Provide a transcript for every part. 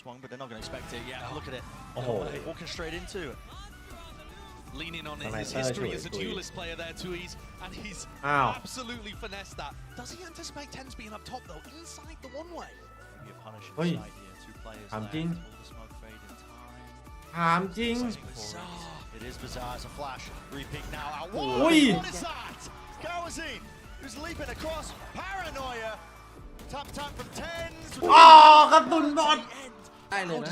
swung, but they're not going to expect it. Yeah, look at it. Walking straight into it. Leaning on his history as a duelist player there, Tui's, and he's absolutely finessed that. Does he anticipate Tens being up top though, inside the one-way? Maybe a punish inside here. Two players left. Will the smoke fade in time? It is bizarre. It's a flash. Repeat now. Out. Whoa! What is that? Gawazine, who's leaping across. Paranoia. Tap from Tens. กระสุนบอลได้เลยนะ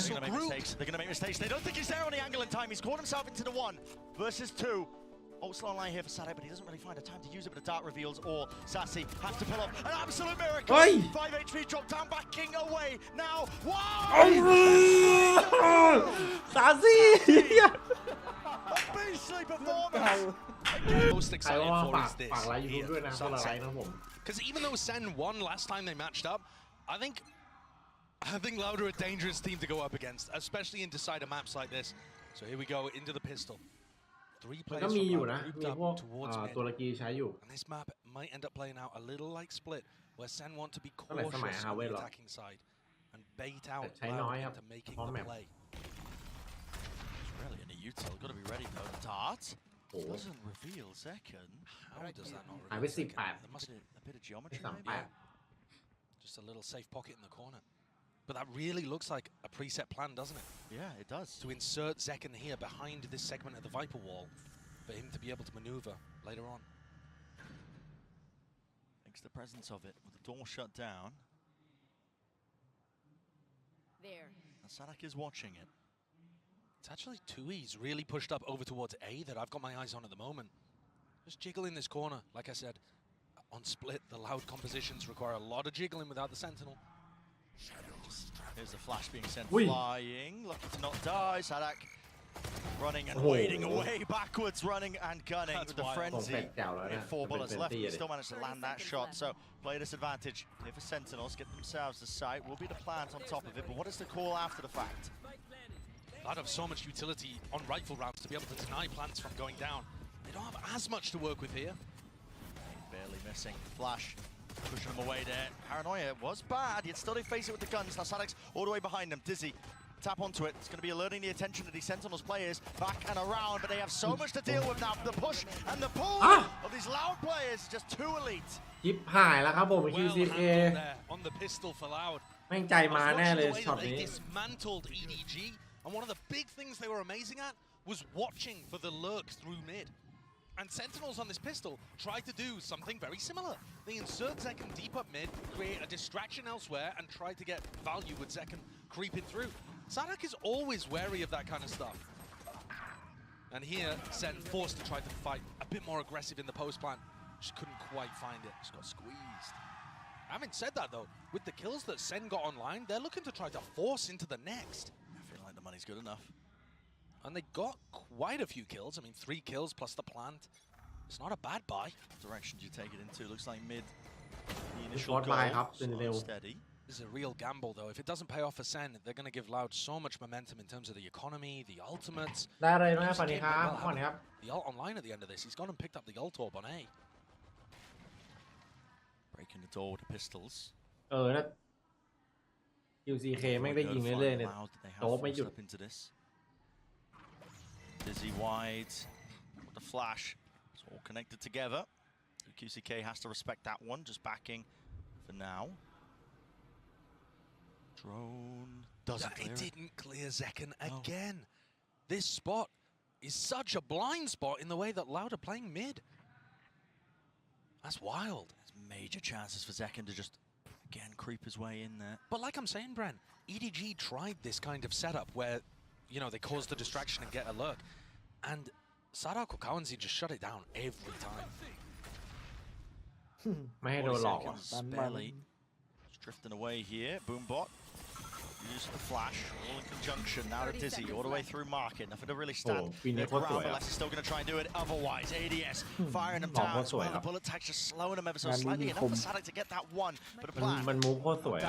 They're going to make mistakes. They don't think he's there on the angle in time. He's caught himself into the 1 versus 2. Oh, slow line here for Sadek, but he doesn't really find a time to use it, but the dart reveals all. Sassy has to pull up an absolute miracle. 5 HP drop down, backing away now. Wow! Sassy! A beastly performance. Most excited for is this. Because even though Sen won last time they matched up, I think Loud are a dangerous team to go up against, especially in decider maps like this. So here we go into the pistol. 3 players from Loud grouped up towards mid. And this map might end up playing out a little like Split, where Sen want to be cautious on the attacking side and bait out Loud into making the play. It's really in a util. Got to be ready though. Dart doesn't reveal second. How does that not reveal second? There must be a bit of geometry maybe. Just a little safe pocket in the corner. But that really looks like a preset plan, doesn't it? Yeah, it does. To insert Zekken here behind this segment of the Viper wall for him to be able to maneuver later on. Thanks to the presence of it, with the door shut down. There. And Sadak is watching it. It's actually Tui's really pushed up over towards A that I've got my eyes on at the moment. Just jiggle in this corner. Like I said, on Split, the Loud compositions require a lot of jiggling without the Sentinel. Here's the flash being sent flying. Lucky to not die. Sadak running and wading away backwards, running and gunning with the frenzy. 4 bullets left. He still managed to land that shot. So play disadvantage here for Sentinels. Get themselves the site. Will be the plant on top of it. But what is the call after the fact? Loud have so much utility on rifle rounds to be able to deny plants from going down. They don't have as much to work with here. Barely missing. Flash. Pushing him away there. Paranoia was bad, yet still they face it with the guns. Now Sadek's all the way behind them. Dizzy, tap onto it. It's going to be alerting the attention of these Sentinels players back and around, but they have so much to deal with now. The push and the pull of these Loud players, just too elite. ยิบหายแล้วครับผม QCK on the pistol for Loud. แม่งใจมาแน่เลยช็อตนี้ They dismantled EDG, and one of the big things they were amazing at was watching for the lurks through mid. And Sentinels on this pistol try to do something very similar. They insert Zekken deep up mid, create a distraction elsewhere, and try to get value with Zekken creeping through. Sadak is always wary of that kind of stuff. And here, Sen forced to try to fight a bit more aggressive in the post plant. Just couldn't quite find it. Just got squeezed. Having said that though, with the kills that Sen got online, they're looking to try to force into the next. I feel like the money's good enough. And they got quite a few kills. I mean, 3 kills plus the plant. It's not a bad buy. What direction do you take it into? Looks like mid. The initial goal, steady. This is a real gamble, though. If it doesn't pay off for Sen, they're going to give Loud so much momentum in terms of the economy, the ultimates. ได้เลยนะฝันนี้ครับฝันนี้ครับ The ult online at the end of this. He's gone and picked up the ult orb on A. Breaking the door with the pistols. แล้ว QCK แม่งได้ยิงเรื่อยๆเนี่ยโต๊ะไม่หยุด Dizzy wide with the flash. It's all connected together. QCK has to respect that one, just backing for now. Drone doesn't clear it. Didn't clear Zekken again. This spot is such a blind spot in the way that Loud are playing mid. That's wild. There's major chances for Zekken to just, again, creep his way in there. But like I'm saying, Bren, EDG tried this kind of setup where, you know, they cause the distraction and get a lurk. And Sadak or Kawanzi just shut it down every time. ไม่ให้โดนหลอก barely drifting away here. Boombot use the flash all in conjunction now to Dizzy all the way through market. Nothing to really stand their ground, but Lex is still going to try and do it otherwise. ADS firing them down. Well, the bullet tags just slowing them ever so slightly enough for Sadak to get that one. But a plan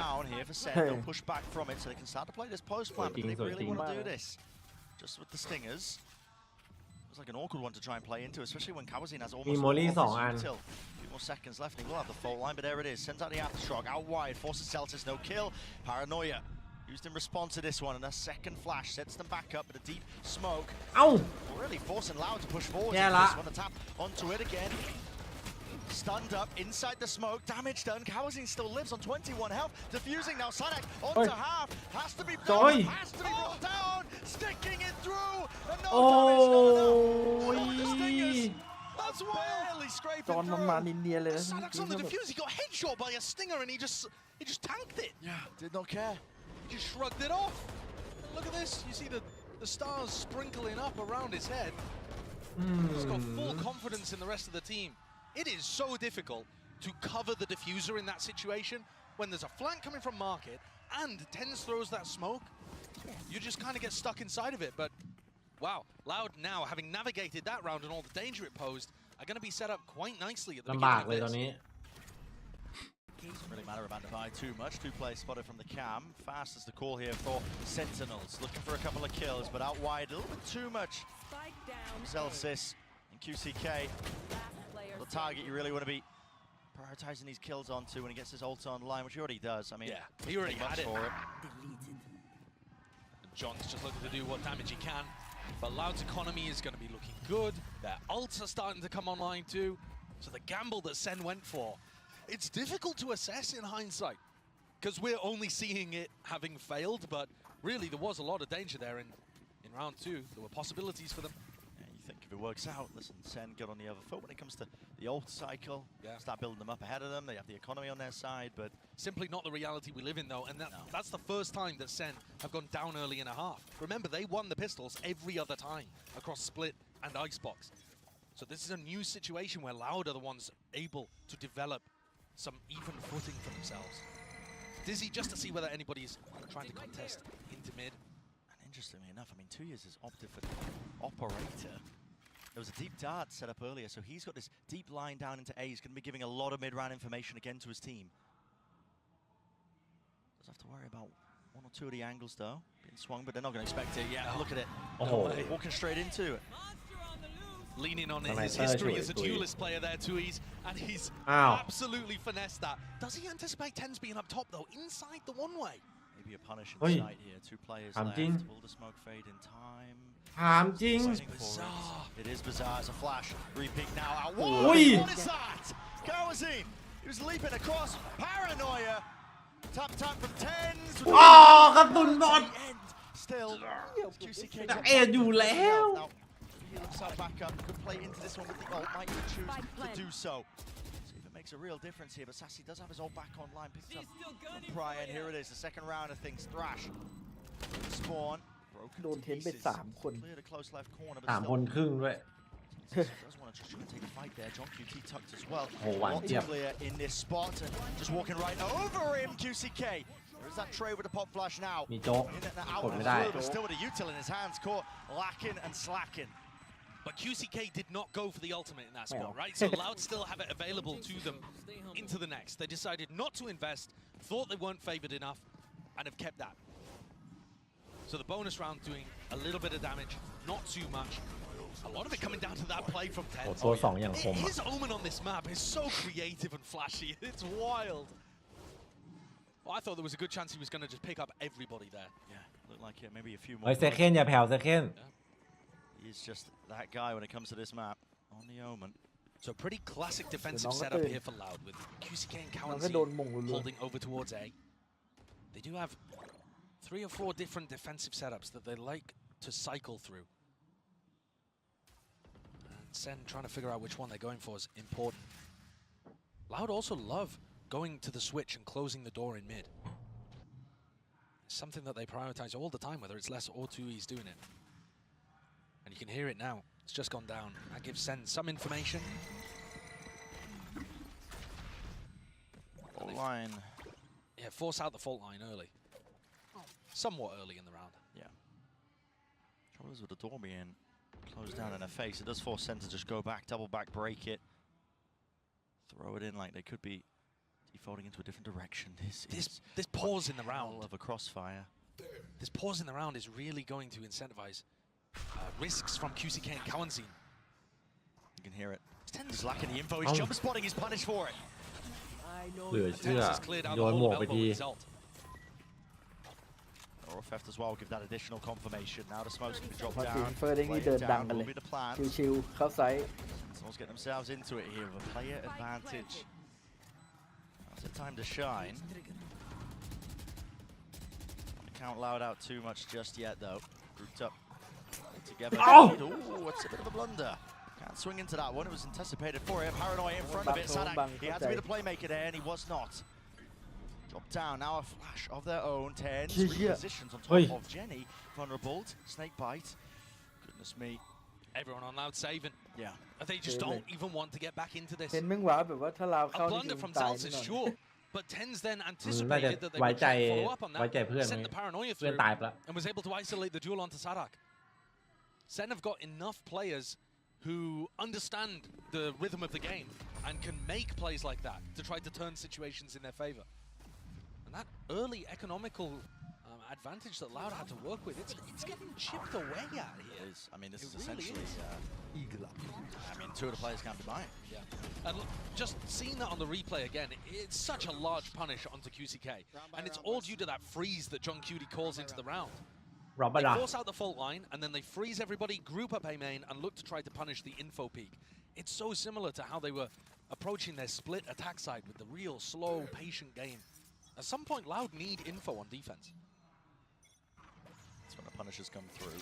down here for Sen. They'll push back from it so they can start to play this post plan. But they really want to do this just with the stingers. It's like an awkward one to try and play into, especially when Kawazine has almost all his util. A few more seconds left and he will have the fault line, but there it is. Sends out the aftershock, out wide, forces Celtics, no kill. Paranoia Used in response to this one, and a second flash sets them back up with a deep smoke. เอ้า Really forcing Loud to push forward. Yeah, This one, the tap onto it again. Stunned up inside the smoke, damage done. Kawazin still lives on 21 health. Diffusing now, Sanek onto half. Has to be brought, has to be brought down. Sticking it through. And no damage, no, no. The Stingers. That's barely scraping จอนมันมา through. เนียนๆเลยนะ Sadek's on the defuse. He got headshot by a stinger and he just tanked it. Yeah, did not care. He just shrugged it off. And look at this. You see the stars sprinkling up around his head. He's got full confidence in the rest of the team. It is so difficult to cover the diffuser in that situation when there's a flank coming from Market and Tens throws that smoke. You just kind of get stuck inside of it. But wow, Loud now, having navigated that round and all the danger it posed, are going to be set up quite nicely at the ลำ beginning บาก of เลยตอน this. นี้ Doesn't really matter about Divide too much. 2 players spotted from the cam. Fast is the call here for Sentinels. Looking for a couple of kills, but out wide a little bit too much. Celsius and QCK. The target you really want to be prioritizing these kills onto when he gets his ult online, which he already does. I mean, Yeah, he already had it. For it. And John's just looking to do what damage he can. But Loud's economy is going to be looking good. Their ults are starting to come online too. So the gamble that Sen went for, it's difficult to assess in hindsight because we're only seeing it having failed. But really, there was a lot of danger there in round 2. There were possibilities for them. Yeah, you think if it works out, listen, Sen got on the other foot when it comes to the ult cycle. Yeah. Start building them up ahead of them. They have the economy on their side, but Simply not the reality we live in, though, and that's the first time that Sen have gone down early in a half. Remember, they won the pistols every other time across Split and Icebox. So this is a new situation where Loud are the ones able to develop some even footing for themselves. Dizzy just to see whether anybody's trying to contest into mid. and interestingly enough, I mean, 2 years has opted for the operator. There was a deep dart set up earlier, so he's got this deep line down into A. He's going to be giving a lot of mid-round information again to his team. Does have to worry about 1 or 2 of the angles though. Being swung, but they're not going to expect it. Yeah, look at it. Oh. Walking straight into it. Leaning on Nice. his history as a duelist player there, Tui's, and he's Ow. absolutely finessed that. Does he anticipate Tens being up top, though, inside the one-way? Maybe a punish in Oi. sight here. 2 players I'm left. Jing. Will the smoke fade in time? ถามจริง Waiting for bizarre. It is bizarre. It's a flash. Repeat now. Out. Oi. Whoa! What is that? Kawazin. He was leaping across. Paranoia. Tap from Tens. อ๋อ กระสุนบอด End. Still. QCK จะเอ็ดอยู่แล้ว Now, he looks up back up. Could play into this one with the ult. Might even choose to do so. See if it makes a real difference here. But Sassy does have his ult back online. Picks up from Prior. And here it is. The second round of things. Thrash. Spawn. Broken โดน to เทนไป pieces. 3 คน Clear the close left corner. But 3 still คนครึ่งด้วย does want to try and take a fight there. John QT tucked as well. Oh, wow. Not Yep. clear in this spot and just walking right over him. QCK. There's that tray with the pop flash now. มีโจ๊ก In and out กด and ไม่ได้ through, but still with a util in his hands. Caught lacking and slacking. But QCK did not go for the ultimate in that spot, right? So Loud still have it available to them into the next. They decided not to invest, thought they weren't favored enough, and have kept that. So the bonus round doing a little bit of damage, not too much. A lot of it coming down to that play from โอ้ Tens. ตัว 2 อย่างคมอะ His omen on this map is so creative and flashy. It's wild. Well, I thought there was a good chance he was going to just pick up everybody there. Yeah, looked like it. Maybe a few เฮ้ more. ยเซเคนอย่าแผ่วเซเคน He's just that guy when it comes to this map. On the omen. So pretty classic defensive Long setupตื่น here for Loud with QCK and มันก็โดน Cowan มงรัว holding over towards A. They do have 3 or 4 different defensive setups that they like to cycle through. And Sen trying to figure out which one they're going for is important. Loud also love going to the switch and closing the door in mid. It's something that they prioritize all the time, whether it's less or 2E's doing it. And you can hear it now. It's just gone down. That gives Sen some information. Fault line. Yeah, force out the fault line early. Somewhat early in the round. Yeah. Trouble is with the door being closed down in her face. It does force Sen to just go back, double back, break it. Throw it in like they could be defaulting into a different direction. This pause in the Hell round. of a crossfire. This pause in the round is really going to incentivize risks from QCK and Cowanzine. You can hear it. He's lacking the info. He's jump spotting. He's punished for it. เหลือเชื่อ Tens has cleared out โย the นหม whole วกไป elbow ที with his ult. Or theft as well, give that additional confirmation. Now the smoke's going to be dropped มาถึง down. เฟอร์เด้งนี่เดินดังกันเลย Will be the plan. ชิวๆเข้าไซส์ Sentinels get themselves into it here with a player advantage. Now's the time to shine. Don't count Loud out too much just yet though. Grouped up together. Oh, it's a bit of a blunder. Can't swing into that one. It was anticipated for him. Paranoia in front of it. Sadak, he had to be the playmaker there, and he was not. Drop down. Now a flash of their own. 10 repositions on top of Jenny. Vulnerable. Snake bite. Goodness me. Everyone on Loud saving. Yeah. They just don't even want to get back into this. เห็นแม่งว้าแบบว่าถ้าเรา A เข้านี่ blunder คือ from ตาย Zelz แน่ is นอน sure, but Tens then น่าจะ anticipated that they ไว้ would ใจ try to follow up on ไว้ใจ that, เพื่อน sent the paranoia เพื่อน through, ตายไปแล้ว and was able to isolate the duel onto Sadak. Sen have got enough players who understand the rhythm of the game and can make plays like that to try to turn situations in their favor. And that early economical advantage that Loud had to work with, it's getting chipped away at here. It is. I mean, this is It really essentially. is. I mean, two of the players can't be mine. Yeah. And just seeing that on the replay again, it's such a large punish onto QCK. And it's all due to that freeze that John Cutie calls into the round. รอบ They ดา force out the fault line, and then they freeze everybody, group up A main, and look to try to punish the info peak. It's so similar to how they were approaching their split attack side with the real slow, patient game. At some point, Loud need info on defense. That's when the punishes come through.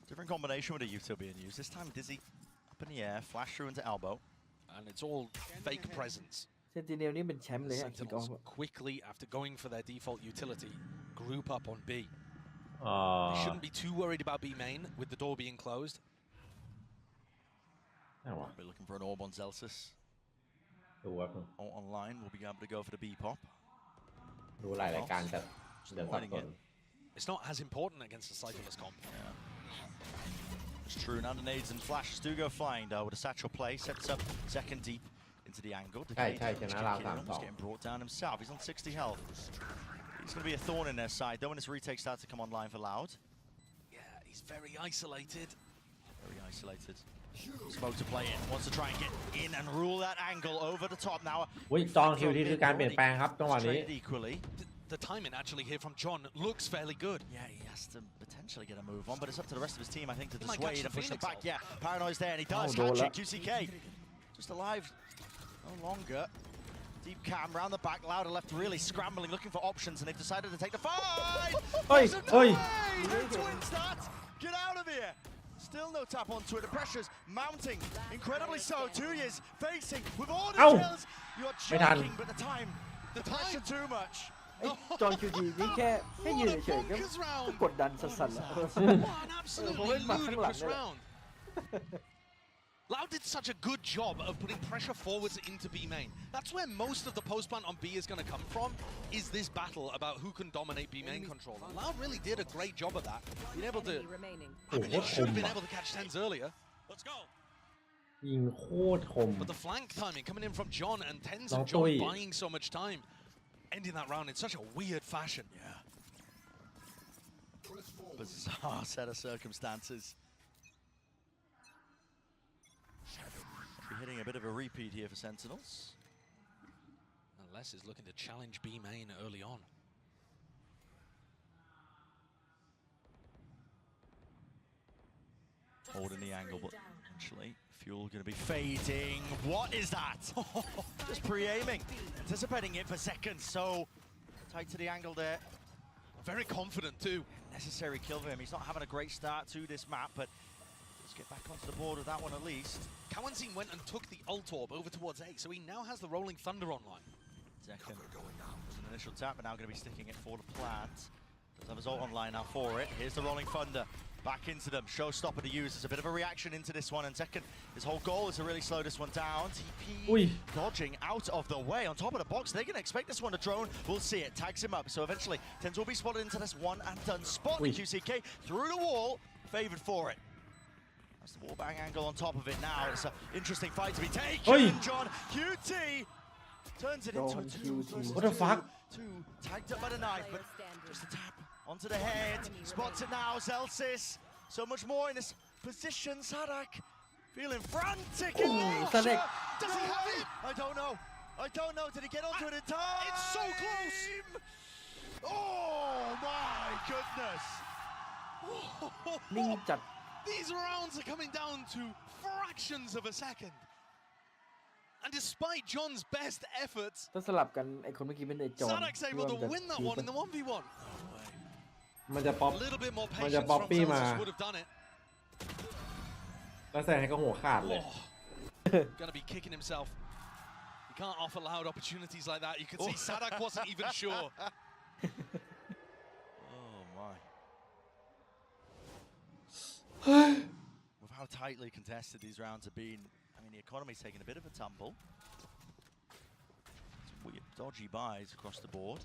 Different combination with a util being used. This time Dizzy up in the air, flash through into elbow. And it's all fake presence. เซนติเนลนี่เป็นแชมป์เลยฮะคิกออฟ Sentinels quickly, after going for their default utility, group up on B. อ๋อ They shouldn't be too worried about B main with the door being closed. ไหนวะ We're looking for an orb on Zelsis. ดูว่า Ult online will be able to go for the B pop. ดูหลายรายการแต่เดี๋ยวสับสน It's not as important against the Cyclist comp. It's true. Now the nades and flashes do go flying though with a satchel play. Sets up second deep into the angle. Decade, almost getting brought down himself. He's on 60 health. He's going to be a thorn in their side though when his retake starts to come online for Loud. Yeah, he's very isolated. Very isolated. Smoke to play in. Wants to try and get in and rule that angle over the top now. อุ้ยจองคิวทีคือการเปลี่ยนแปลงครับจังหวะนี้ Traded equally. The timing actually here from John looks fairly good. Yeah, he has to potentially get a move on, but it's up to the rest of his team, I think, to He might dissuade catch and the push them Phoenix back. Yeah, Paranoia's there, and he does Oh, catch Dola. it. QCK just alive no longer. Deep cam round the back, Louder left really scrambling, looking for options, and they've decided to take the fight. เฮ้ย เฮ้ย Who twins that? Get out of here. Still no tap onto it. The pressure's mounting, incredibly so. 2 years facing with all the kills. You're joking, but the pressure too much. ไอ้จอห์นคิวดีนี่แค่ยืนเฉยๆก็กดดันสั่นๆแล้ว What an absolutely ludicrous round. Loud did such a good job of putting pressure forwards into B main. That's where most of the post plant on B is going to come from, is this battle about who can dominate B main control. And Loud really did a great job of that. Being able to, I mean, they should have been able to catch 10s earlier. Let's go. ยิงโคตรคม But the flank timing coming in from John and 10s Don't and John do it. buying so much time, ending that round in such a weird fashion. Yeah. Bizarre set of circumstances. We're hitting a bit of a repeat here for Sentinels. Unless is looking to challenge B main early on. Holding the angle, but eventually fuel going to be fading. What is that? Just pre-aiming, anticipating it for seconds. So tight to the angle there. Very confident too. Necessary kill for him. He's not having a great start to this map, but let's get back onto the board with that one at least. Kawanzin went and took the ult orb over towards A, so he now has the Rolling Thunder online. Second, an initial tap, but now going to be sticking it for the plant. Does have his ult online now for it. Here's the Rolling Thunder. Back into them. Showstopper to use. There's a bit of a reaction into this one. And second, his whole goal is to really slow this one down. TP dodging out of the way. On top of the box, they're going to expect this one to drone. We'll see it. Tags him up. So eventually, Tens will be spotted into this one and done. Spot the QCK through the wall. Favored for it. That's the wallbang angle on top of it now. It's an interesting fight to be taken. John QT turns it into a 2 What the fuck? 2. Tagged up by the knife, but just a tap onto the head. Spots it now. Zelsis. So much more in this position. Sadak feeling frantic. Sadak. Does he have it? I don't know. Did he get onto it in time? It's so close. Oh my goodness! นิ่งจัด These rounds are coming down to fractions of a second. And despite John's best efforts, ต้องสลับกันไอคนเมื่อกี้เป็นไอจอน Sadak's able to win that one in the 1v1. มันจะป๊อป A little bit more มันจะ patience ป๊อป from ปี้มา Celsius would have done it. แล้วใส่ให้ก็หัวขาดเลย Gonna be kicking himself. You can't offer loud opportunities like that. You could see Sadak wasn't even sure. Oh my. With how tightly contested these rounds have been, I mean, the economy's taken a bit of a tumble. Some weird, dodgy buys across the board.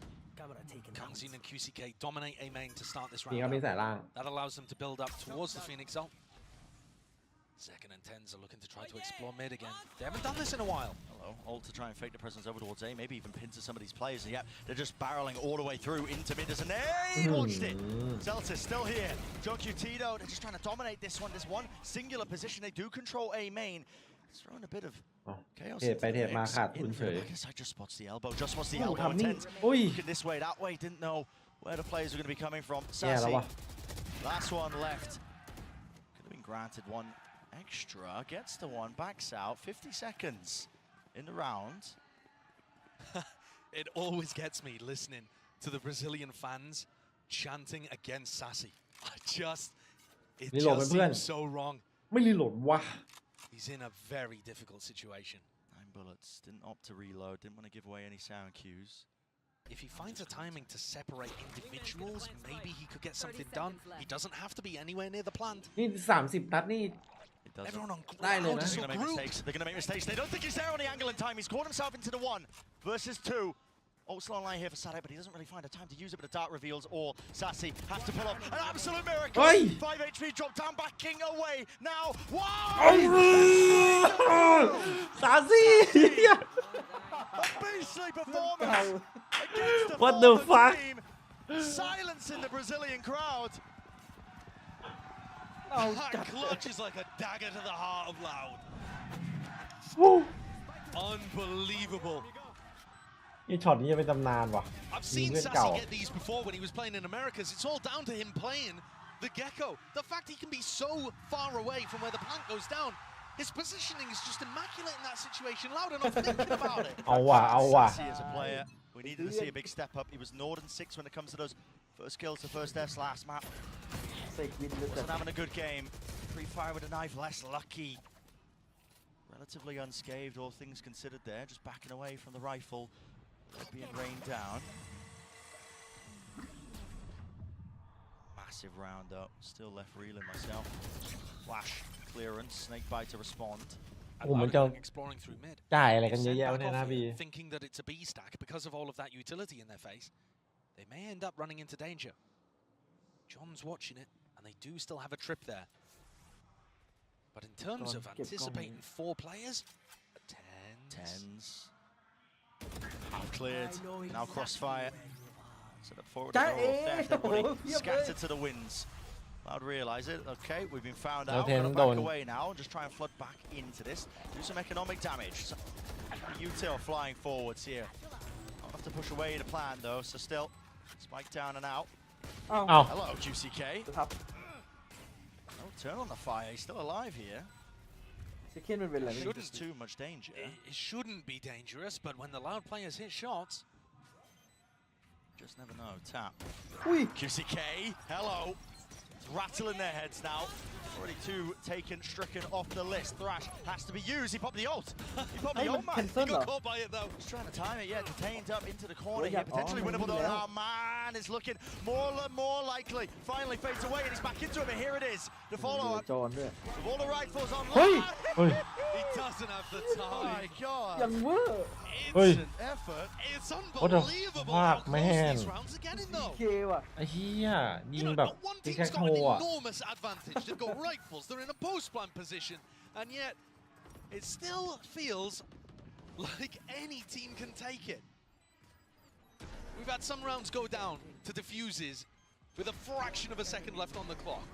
Kanzin and QCK dominate A main to start this นี่ครับ round. มีสายล่าง That allows them to build up towards the Phoenix ult. Second and tens are looking to try to explore mid again. They haven't done this in a while. Hello, ult to try and fake the presence over towards A, maybe even pincer some of these players. And yep, they're just barreling all the way through into mid as an A launched it. Celtics still here. Jonkyu Tito, they're just trying to dominate this one. This one singular position. They do control A main. It's throwing a bit of chaos. เทรดไปเทรดมาขาดทุนเฉย I guess I just spots the elbow. Just spots the โอ้ elbow. ทำนี่ Intense. อุ้ย Looking this way, that way. Didn't know where the players were going to be coming from. แย่แล้ว Sassy. วะ Last one left. Could have been granted one extra. Gets the one. Backs out. 50 seconds in the round. It always gets me listening to the Brazilian fans chanting against Sassy. It Reload, just my friend. seems so wrong. ไม่รีโหลดวะ He's in a very difficult situation. 9 bullets. Didn't opt to reload. Didn't want to give away any sound cues. If he finds a timing to separate individuals, maybe he could get something done. He doesn't have to be anywhere near the plant. นี่30 นัดนี่ It doesn't. Everyone on Dai, ground Lena. is so They're going to make grouped. mistakes. They're going to make mistakes. They don't think he's there on the angle in time. He's caught himself into the 1 versus 2. Ult's long line here for Sadak, but he doesn't really find a time to use it, but the dart reveals all. Sassy has to pull off an absolute miracle. Oi! 5 HP drop down, backing away. Now, wow! ซาซี่ A beastly performance against the What the forward fuck? team. Silencing the Brazilian crowd. เอา That จัด clutch is like a dagger to the heart of Loud. Unbelievable. นี่ช็อตนี้จะเป็นตำนานว่ะ I've มี seen เพื่อนเก่า Sassy get these before when he was playing in Americas. It's all down to him playing the Gecko. The fact he can be so far away from where the plant goes down. His positioning is just immaculate in that situation. Loud enough thinking about it. เอาว่ะเอาว่ะ Sassy as a player, we needed to see a big step up. He was Norden 6 when it comes to those first kills to first deaths last map. เสกวินเลยจัด Wasn't having a good game. Free fire with a knife, less lucky. Relatively unscathed, all things considered there. Just backing away from the rifle. Being rained down. Massive round though. Still left reeling myself. Flash, clearance, snake bite to respond. Oh, man, John. Exploring through mid. จ่ายอะไรกันเยอะ Send แยะ back วะเนี่ย off นะ here, บี thinking that it's a B stack because of all of that utility in their face. They may end up running into danger. John's watching it, and they do still have a trip there. But in terms John, of get anticipating going. 4 players, Tens. Cleared. Now crossfire. Set up forward. That Theft. is- Everybody Oh, scattered to the winds. Loud realise it. Okay, we've been found out. Okay, We're I'm gonna back done. away now and just try and flood back into this. Do some economic damage. So, util flying forwards here. I'll have to push away the plan though. So still, spike down and out. เอ้า เอ้า Hello, Juicy K. ครับ No turn on the fire. He's still alive here. เซเคนมันเป็นอะไร I ไม่ think รู้ there's too much danger. it shouldn't be dangerous, but when the Loud players hit shots, Just never know. Tap. อุ้ย QCK, hello. It's rattling their heads now. Already 2 taken, stricken off the list. Thrash has to be used. He popped the ult. He popped the Hey, ult, man. cancel he got caught by it though. He's trying to time it, yeah. Detained up into the corner Oh, here. yeah. Potentially Oh, winnable yeah. though. Oh, man, it's looking more likely. Finally fades away and he's back into it, but here it is. The เหลือ follow-up จอนด้วย with all the rifles on. เฮ้ย เฮ้ย He doesn't have the Oh my time. god. ยังเวอร์ Hey. Instant effort. It's What the unbelievable fuck, how close man. these rounds are getting though. เคว่ะ ไอ้เหี้ยยิ You ง know, แบบ not one ติ๊ก team's แท็กโท got an อ่ะ enormous advantage. They've got rifles. They're in a post-plant position, and yet it still feels like any team can take it. We've had some rounds go down to defuses with a fraction of a second left on the clock.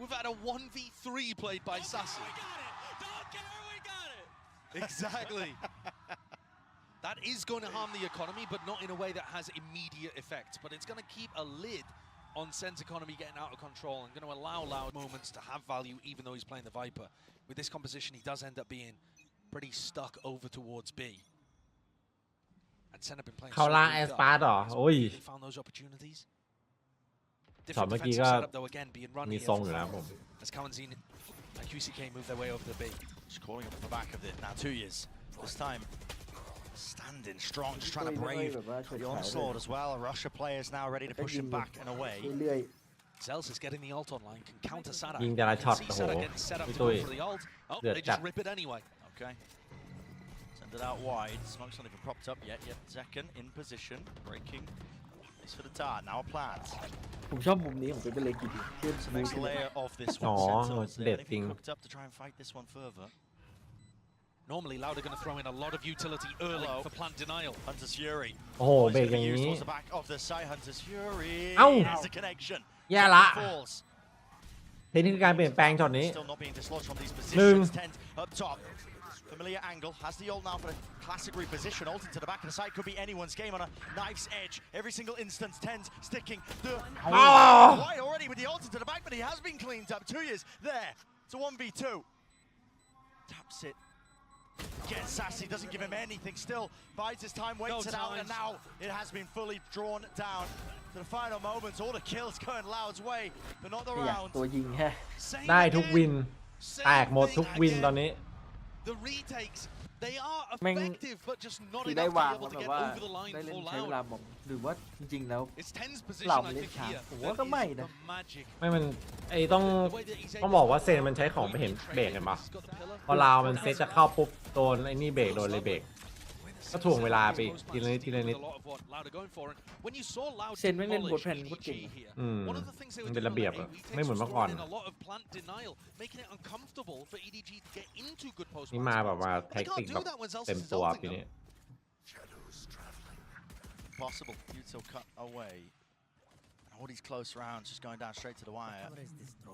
We've had a 1v3 played by Sassy. Exactly. That is going to harm the economy, but not in a way that has immediate effect. But it's going to keep a lid on Sen's economy getting out of control and going to allow Loud moments to have value, even though he's playing the Viper. With this composition, he does end up being pretty stuck over towards B. And Sen have been playing เข้าล่างแอสปาร์ตเหรอโอ้ย They found those opportunities. ช็อต Different เมื่อกี้ defensive ก็ setup though again being run มี here ทรง for อยู่นะ Valorant ผม as Kawanzin and QCK move their way over the B. Just calling up the back of it. Now 2 years. This time standing strong, just trying to brave the onslaught as well. Russia players now ready to push him back and away. เรื่อย Zels is getting the ult online, can counter Sada. ยิงแต่ละช็อต See โอ้โห Sada getting set up พี่ to ตุ้ย go for the ult. Oh, เดือด they จัด just rip it anyway. Okay. Send it out wide. Smoke's not even propped up yet. Yep, Zekken in position, breaking. This for the dart. Now a plant. ๆผมชอบมุมนี้ของเป็นเลยกี่ดีขึ้น It's the next layer of this one. Oh, Sentinels there. dead They've thing. been cooked up to try and fight this one further. Normally, Loud are going to throw in a lot of utility early Hello. for plant denial. Hunter's Fury. โอ้โห Oh, เบร he's กอ going ย่าง to use นี้ towards the back of the side. Hunter's Fury. Ow. There's the connection. แย่ละ Falls. เทคนิคการเปลี่ยนแปลงช็อตนี้ Still not being dislodged from these Boom. positions. Tent up top. Familiar angle. Has the ult now for a classic reposition. Ult into the back of the side. Could be anyone's game on a knife's edge. Every single instance. Tent sticking the wide already with the ult into the back, but he has been cleaned up. 2 years there. It's a 1v2. Taps it. Gets sassy. Doesn't give him anything. Still bides his time. Waits it out. And now it has been fully drawn down. To the final moments, all the kills going Loud's way, but not the ไม่อยาก round. ตัวยิงแฮะ Same ได้ทุก again. วิน Same แตกหมดทุก thing วิน again. ตอนนี้ The retakes, they are แม่ง effective, but just not คือได้ enough to วาง be able แบ to บ get ว่า over the line ได้เล่น for ใช้เวลา Loud. หมองหรือว่าจริงๆแล้ว It's Ten's เรา position, ไม่ I เล่น think, ช้า here. ผม That ว่าก็ is ไม่นะ the magic. ไม่มันไอ้ต้อง The way that he's ต้อง able บอกว่า to เซนมันใช้ของไปเห็นเบรกเห็นปะ He's got the pillar. พอลาวมันเซตจะเข้าปุ๊บโดนไอ้นี่เบรกโดนเลยเบรก ก็ถ่วงเวลาไปทีละนิดทีละนิด When you saw Loud เซนแม่งเล่นบทแผ่นโคตรเก่ง here, อืม one of the things they มั were นเป็น doing ระเบียบ on อะ the AV ไม่เหมือน takes เมื่อก่อน was throwing in a lot of plant denial, making it uncomfortable for EDG to get into good post นี่ plant มาแบบ spots. ว่า But แท็ they กติก can't แบ do บ that when Zels เต็ม is ตัว ulting ปี them. นี้ Possible. Util cut away. And all these close rounds just going down straight to the wire.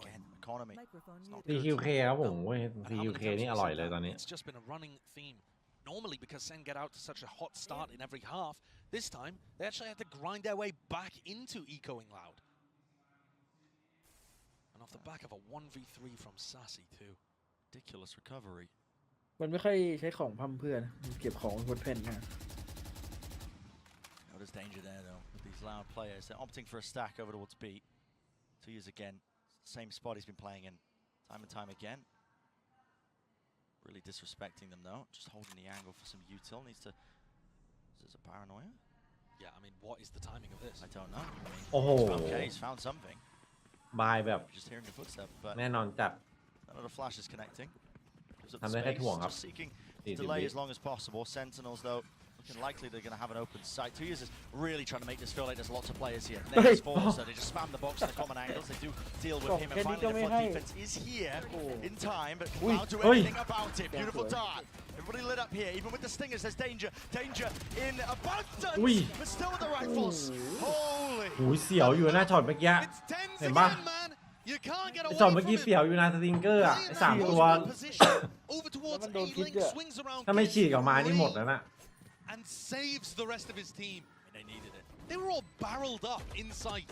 Again, economy. It's not good. CQK ครับผมเว้ย CQK นี่อร่อยเลยตอนนี้ It's just been a running theme. Normally, because Sen get out to such a hot start in every half, this time they actually have to grind their way back into ecoing Loud. And off the back of a 1v3 from Sassy too. Ridiculous recovery. มันไม่ค่อยใช้ของพั่มเพื่อนมันเก็บของบนแผ่นนะ Oh, there's danger there though with these Loud players. They're opting for a stack over towards B. 2 years again. Same spot he's been playing in time and time again. Really disrespecting them though. Just holding the angle for some util. Needs to. Is this a paranoia? Yeah, I mean, what is the timing of this? I don't know. I mean, โอ้โห okay, he's found something. บายแบบ Just hearing the footstep, but แน่นอนจัด another flash is connecting. Gives up the ทำได้แค่ space, ถ่วงครับ just seeking 40 delay วิ as long as possible. Sentinels though, looking likely they're going to have an open sight. 2 years is really trying to make this feel like there's lots of players here. Next falls, so they just spam the box in the common angles. They do deal with him, and finally the front defense is here in time, but Cloud do anything about it. Beautiful dart. Everybody lit up here, even with the stingers. There's danger, danger in abundance, but still with the rifles. Holy! หูยเสียวอยู่หน้าช็อตเมื่อกี้ It's Tens เห็นปะ again, man. You can't get ไอ้ away ช็อต from เมื่อกี้ him. เสียวอยู่นะสติงเกอร์อ่ะไอ้สามตัว Over towards Naman doon, A-Link, kid ka. swings around ถ้าไม่ Kid ฉีกออกมานี่หมดแล้วนะ and saves the rest of his team. They needed it. They were all barreled up in sight.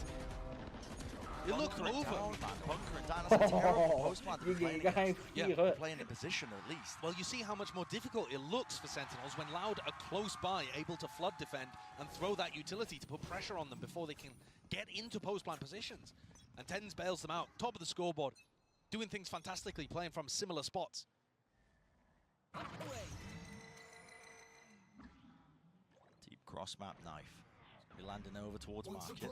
It looked Bunker it over. down, man. Bunker it down. That's a terrible post plant. ยิงดีก็ให้พี่เขา They're playing in position at least. Well, you see how much more difficult it looks for Sentinels when Loud are close by, able to flood defend and throw that utility to put pressure on them before they can get into post-plant positions. And Tens bails them out, top of the scoreboard, doing things fantastically, playing from similar spots. Deep cross map knife. Be landing over towards market.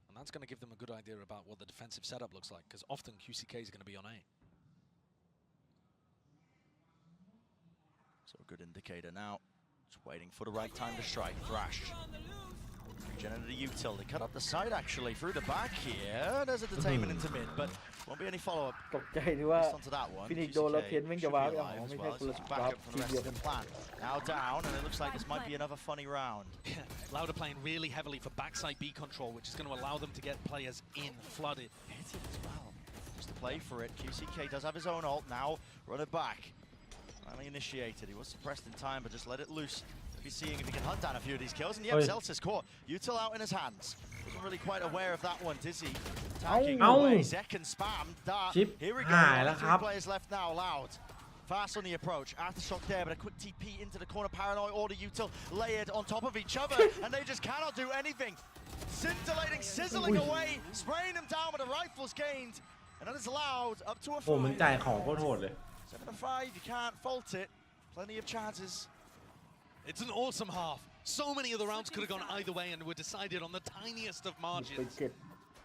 And that's going to give them a good idea about what the defensive setup looks like, because often QCK is going to be on A. So a good indicator now. Just waiting for the right time to strike. Thrash. Regenerated the util. They cut up the side actually through the back here. There's a detainment into mid, but won't be any follow-up ตกใจที่ว่า onto that one. ฟินิกโดนแล้วเทนแม่งจะ should ว้าว be อย่าง alive อ๋อ as ไม่ well. ใช่คน So ละ some ว้าว backup from ที the มเดียว rest กั of น the plan. Now down, and it looks like this might be another funny round. Loud are playing really heavily for backside B control, which is going to allow them to get players in, flooded. Hit it as well. Just to play for it. QCK does have his own ult now. Run it back. Finally initiated. He was suppressed in time, but just let it loose. Be seeing if he can hunt down a few of these kills. And yep, Zelsis caught. Util out in his hands. Wasn't really quite aware of that one. Dizzy attacking away. Zek and spammed. Dart. Here we go. 3 players left now. Loud. Fast on the approach. Aftershock there, but a quick TP into the corner. Paranoid order Util layered on top of each other, and they just cannot do anything. Scintillating, sizzling away, spraying them down with the rifles gained, and that is Loud up to a โอ้มันจ่ายของโคตรโหดเลย 7 to 5, you can't fault it. Plenty of chances. It's an awesome half. So many of the rounds could have gone either way and were decided on the tiniest of margins.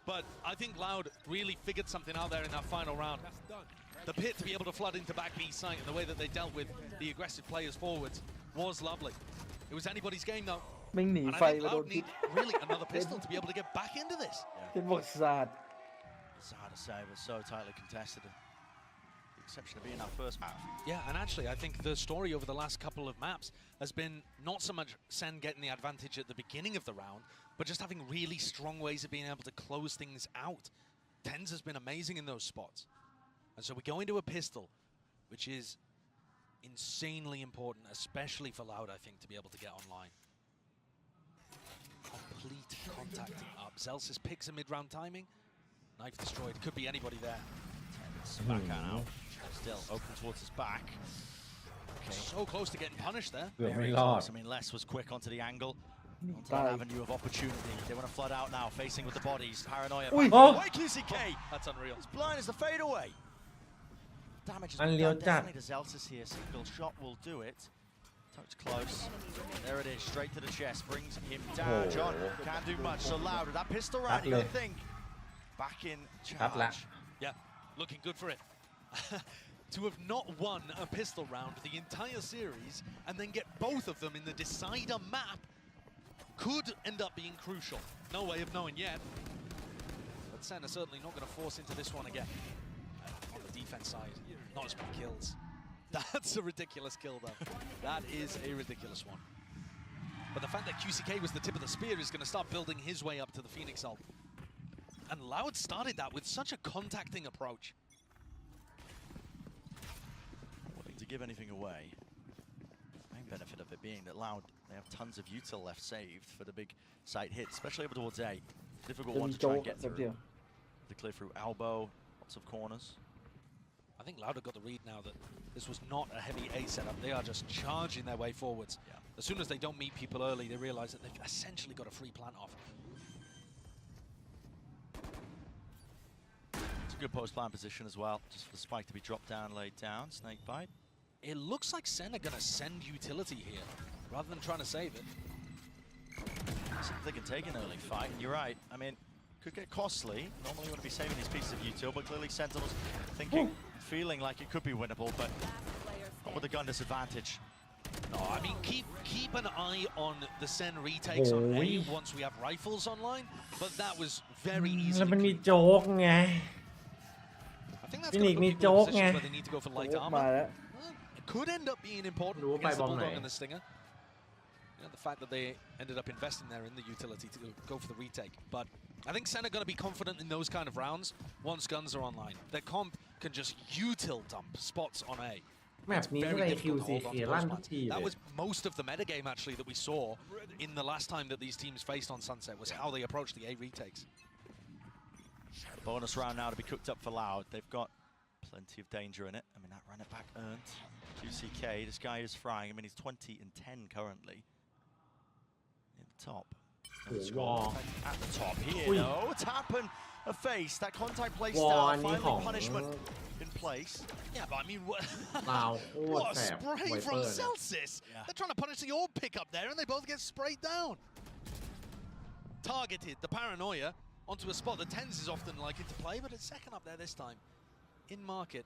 But I think Loud really figured something out there in that final round. The pit to be able to flood into back B site and the way that they dealt with the aggressive players forwards was lovely. It was anybody's game though. And I think Loud need really another pistol to be able to get back into this. It's hard to say, but so tightly contested. The exception of being our first map. Yeah, and actually I think the story over the last couple of maps has been not so much Sen getting the advantage at the beginning of the round, but just having really strong ways of being able to close things out. Tens has been amazing in those spots. And so we go into a pistol, which is insanely important, especially for Loud, I think, to be able to get online. Complete contacting up. Zelsis picks a mid-round timing. Knife destroyed. Could be anybody there. Back out now. Still open towards his back. Okay. So close to getting punished there. Very close. I mean, Les was quick onto the angle. Onto that avenue of opportunity. They want to flood out now, facing with the bodies. Paranoia. Away QCK. That's unreal. As blind as the fadeaway. Damage has been done definitely to Zelsis here. Single shot will do it. Touch close. There it is, straight to the chest. Brings him down. John can't do much. So Loud with that pistol round, you gotta think. Back in charge. Yeah, looking good for it. To have not won a pistol round the entire series and then get both of them in the decider map could end up being crucial. No way of knowing yet. But Sen are certainly not going to force into this one again. On the defense side, not as many kills. That's a ridiculous kill though. That is a ridiculous one. But the fact that QCK was the tip of the spear is going to start building his way up to the Phoenix ult. And Loud started that with such a contacting approach. Willing to give anything away. Main benefit of it being that Loud, they have tons of util left saved for the big site hit, especially over towards A. Difficult one to try and get through. To clear through elbow, lots of corners. I think Loud have got the read now that this was not a heavy A setup. They are just charging their way forwards. Yeah. As soon as they don't meet people early, they realize that they've essentially got a free plant off. It's a good post-plant position as well, just for the spike to be dropped down, laid down. Snake bite. It looks like Sen are going to send utility here, rather than trying to save it. They can take an early fight, and you're right. I mean, could get costly. Normally you want to be saving these pieces of util, but clearly Sentinels thinking, feeling like it could be winnable, but not with the gun disadvantage. No, I mean, keep an eye on the Sen retakes on A once we have rifles online, but that was very easy. แล้วมันมีโจ๊กไง I think that's going to put people in positions where they need to go for light armor. It could end up being important against the Bulldog and the Stinger. You know, the fact that they ended up investing there in the utility to go for the retake. But I think Sen are going to be confident in those kind of rounds once guns are online. Their comp can just util dump spots on A. แมปนี้อะไร QCK ลั่นทุกทีเลย That was most of the metagame actually that we saw in the last time that these teams faced on Sunset was how they approached the A retakes. The bonus round now to be cooked up for Loud. They've got plenty of danger in it. I mean, that run it back earned. QCK, this guy is frying. I mean, he's 20 and 10 currently. In the top. At the top here, no. Tap and a face. That contact play style. Finally punishment in place. Yeah, but I mean, what a spray from Celsius. They're trying to punish the orb pick up there, and they both get sprayed down. Targeted the Paranoia onto a spot that Tens is often liking to play, but it's second up there this time. In market.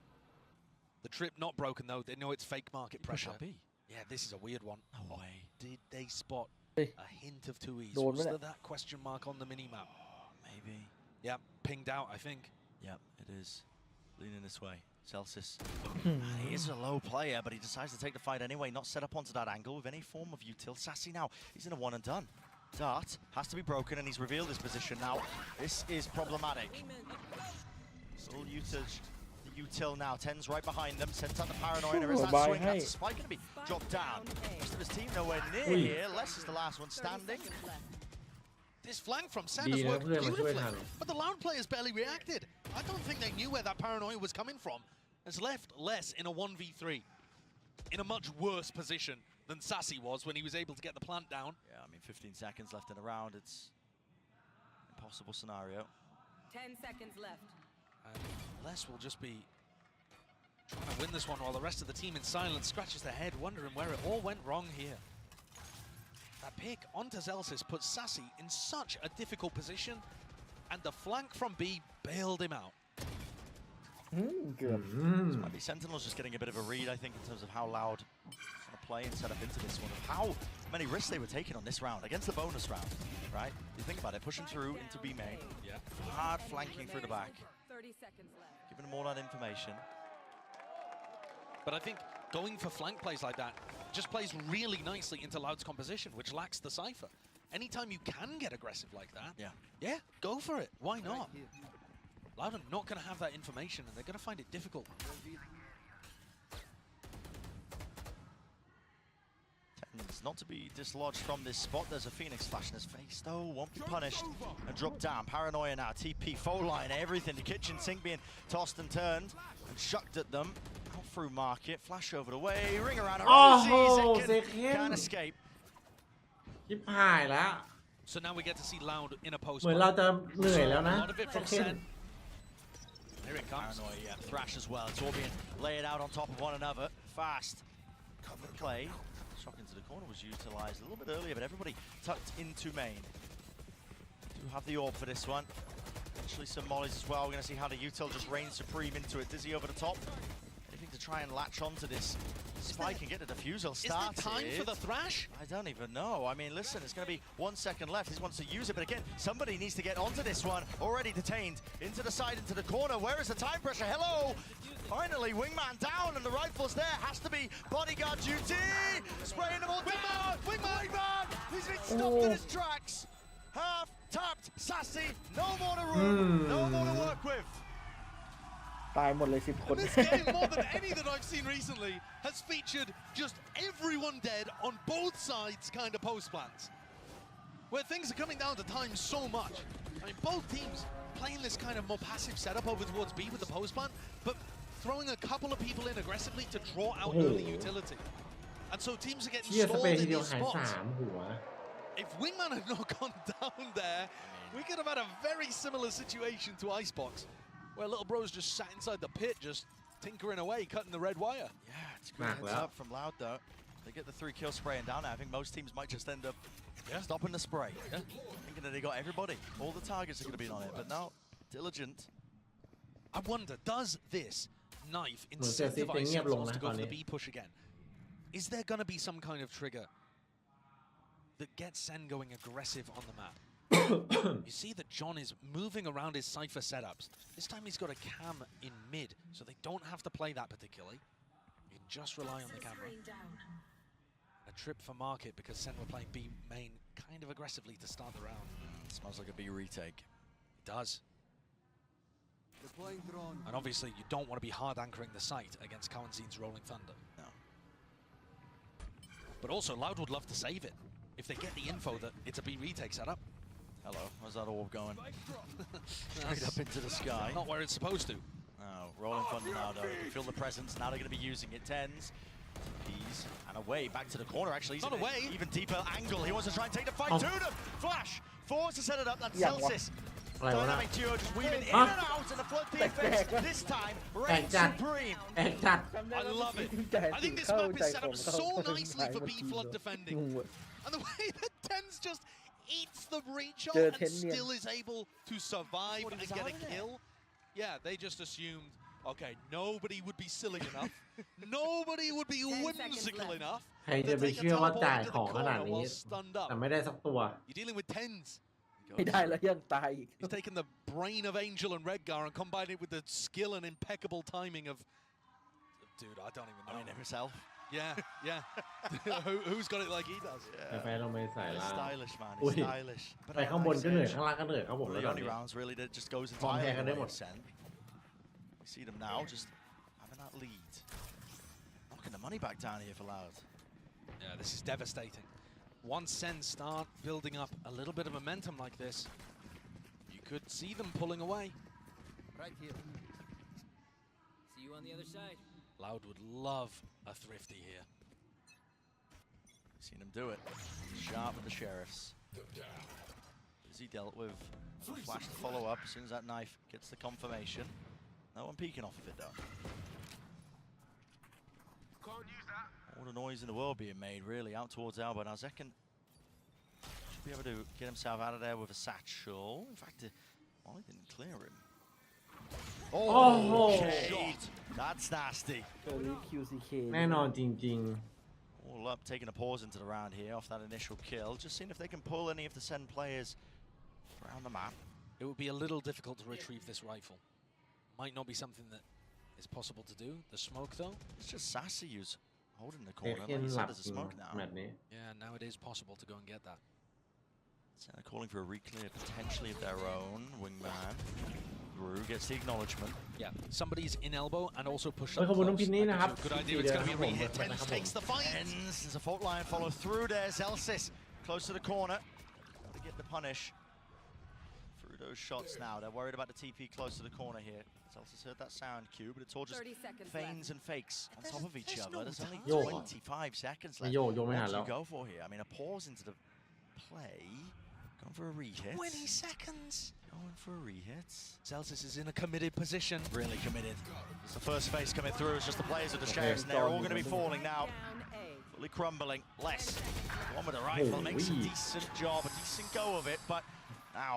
The trip not broken though. They know it's fake market pressure. Yeah, this is a weird one. No way. Did they spot a hint of 2Es? Was there that question mark on the mini-map? Maybe. Yeah, pinged out, I think. Yep, it is. Leaning this way. Celsius. He is a low player, but he decides to take the fight anyway, not set up onto that angle with any form of util. Sassy now, he's in a one and done. Dart has to be broken, and he's revealed his position now. This is problematic. Full usage. The Util now. Ten's right behind them. Sends out the paranoia. There is that swing. That's a spike going to be dropped down. Most of his team nowhere near here. Les is the last one standing. This flank from Sen has worked beautifully, but the Loud players barely reacted. I don't think they knew where that paranoia was coming from. It's left Les in a 1v3 in a much worse position than Sassy was when he was able to get the plant down. Yeah, I mean, 15 seconds left in the round. It's an impossible scenario. 10 seconds left. And Les will just be trying to win this one while the rest of the team in silence scratches their head, wondering where it all went wrong here. That pick onto Zelsis puts Sassy in such a difficult position, and the flank from B bailed him out. Good. This might be Sentinels just getting a bit of a read, I think, in terms of how Loud want to play and set up into this one, of how many risks they were taking on this round against the bonus round, right? You think about it, pushing through into B main, hard flanking through the back, 30 seconds left. giving them all that information. But I think going for flank plays like that just plays really nicely into Loud's composition, which lacks the Cypher. Anytime you can get aggressive like that, yeah, go for it. Why not? Loud are not going to have that information, and they're going to find it difficult. Ten's not to be dislodged from this spot. There's a Phoenix flash in his face, though. Won't be punished and dropped down. Paranoia now. TP, foul line, everything. The kitchen sink being tossed and turned and shucked at them. Out through market. Flash over the way. Ring around. Can't escape. ชิบหายแล้ว So now we get to see Loud in a post. เหมือนเราจะเหนื่อยแล้วนะ A lot of it from Sen. Here it comes. Paranoia, yeah. Thrash as well. It's all being laid out on top of one another. Fast. Cover play. Shock into the corner was utilized a little bit earlier, but everybody tucked into main. Do have the orb for this one. Actually some mollies as well. We're going to see how the Util just reigns supreme into it. Dizzy over the top. Anything to try and latch onto this spike and get the defusal started. Is there time for the Thrash? I don't even know. I mean, listen, it's going to be 1 second left. He wants to use it, but again, somebody needs to get onto this one. Already detained. Into the side, into the corner. Where is the time pressure? Hello! Finally, Wingman down, and the rifle's there. Has to be bodyguard duty. Spraying them all down. Wingman! He's been stopped in his tracks. Half tapped. Sassy. No more to room. No more to work with. ตายหมดเลย10 คน This game, more than any that I've seen recently, has featured just everyone dead on both sides kind of post plans. Where things are coming down to time so much. I mean, both teams playing this kind of more passive setup over towards B with the post plant, but throwing a couple of people in aggressively to draw out early utility. And so teams are getting เชี่ยสเปร stalled ย์ที in เดียว these หาย spots. 3 หัว If Wingman had not gone down there, we could have had a very similar situation to Icebox, where little bro's just sat inside the pit, just tinkering away, cutting the red wire. Yeah, it's a good heads up from Loud, though. They get the 3 kill spraying down. I think most teams might just end up stopping the spray. Thinking that they got everybody. All the targets are going to be on it, but no, Diligent. I wonder, does this knife incentivize Sentinels to go for the B push again? Is there going to be some kind of trigger that gets Sen going aggressive on the map? You see that John is moving around his Cypher setups. This time he's got a cam in mid, so they don't have to play that particularly. You can just rely on the camera. A trip for market because Sen were playing B main kind of aggressively to start the round. Smells like a B retake. It does. And obviously you don't want to be hard anchoring the site against Kawanzin's Rolling Thunder. No. But also Loud would love to save it if they get the info that it's a B retake setup. Hello, where's that orb going? Straight up into the sky. Not where it's supposed to. Oh, Rolling Thunder now, though. You can feel the presence. Now they're going to be using it. Tens, P's, and away. Back to the corner, actually. He's not away. Even deeper angle. He wants to try and take the fight to them. Flash. Force to set it up. That's Celsius. Dynamic duo just weaving in and out. And the flood defense this time reigns supreme. แอกจัด I love it. I think this map is set up so nicely for B flood defending. And the way that Tens just eats the breach on and still is able to survive and get a kill. Yeah, they just assumed, okay, nobody would be silly enough. Nobody would be whimsical enough. ใครจะไปเชื่อว่าจ่ายของขนาดนี้แต่ไม่ได้สักตัว You're dealing with Tens. ไม่ได้แล้วยังตายอีก He's taken the brain of Angel and Redgar and combined it with the skill and impeccable timing of... Dude, I don't even know. I mean, himself. Yeah. Who's got it like he does? ไปลงไปใส่ล่าง Stylish, man. Ui. Stylish. ไปข้างบนก็เหนื่อยข้างล่างก็เหนื่อยครับผม The แล้วตอน only นี้ rounds really that just goes พร้อมแพ้ entirely กันได้หมด Sen. You see them now just having that lead. Knocking the money back down here for Loud. Yeah, this is devastating. Once Sen start building up a little bit of momentum like this, you could see them pulling away. Right here. See you on the other side. Loud would love a thrifty here. Seen him do it. Sharp with the Sheriffs. He dealt with a flash to follow up as soon as that knife gets the confirmation. No one peeking off of it though. All the noise in the world being made really out towards Alba. Now Zekken should be able to get himself out of there with a satchel. In fact, Molly didn't clear him. Oh, shade. That's nasty. เกอรี่ QCK แน่นอนจริง All up, taking a pause into the round here off that initial kill. Just seeing if they can pull any of the Sen players around the map. It would be a little difficult to retrieve this rifle. Might not be something that is possible to do. The smoke though. It's just Sassy who's holding the ๆ corner. เอ็น Like you หลั said, บ there's จ a ริง smoke now. แมตช์นี้ Yeah, now it is possible to go and get that. Sen calling for a reclear potentially of their own. Wingman. Gru gets the acknowledgement. Yeah, somebody's in elbow and also push เฮ้ย up ขอบคุณ close. น้องพินนี่นะครับ Good idea. It's going to be a re-hit. ขอบคุณ Tens ครับผม takes the fight. Ends. There's a fault line follow through there. Zelsis close to the corner. Got to get the punish. Through those shots now. They're worried about the TP close to the corner here. Zelsis heard that sound cue, but it's all just 30 seconds feigns left. and fakes on top of each other. There's only Yo. 25 seconds ไม่ left. โยกไม่ What หัน do แล้ว you go for here? I mean, a pause into the play. Going for a re-hit. 20 seconds. Going for a re-hit. Celsius is in a committed position. Really committed. It's the first phase coming through. It's just the players of the Sheriffs, and they're all going to be falling now. Down A. Fully crumbling. Less. One with the rifle makes a Holy. decent job, a decent go of it, but now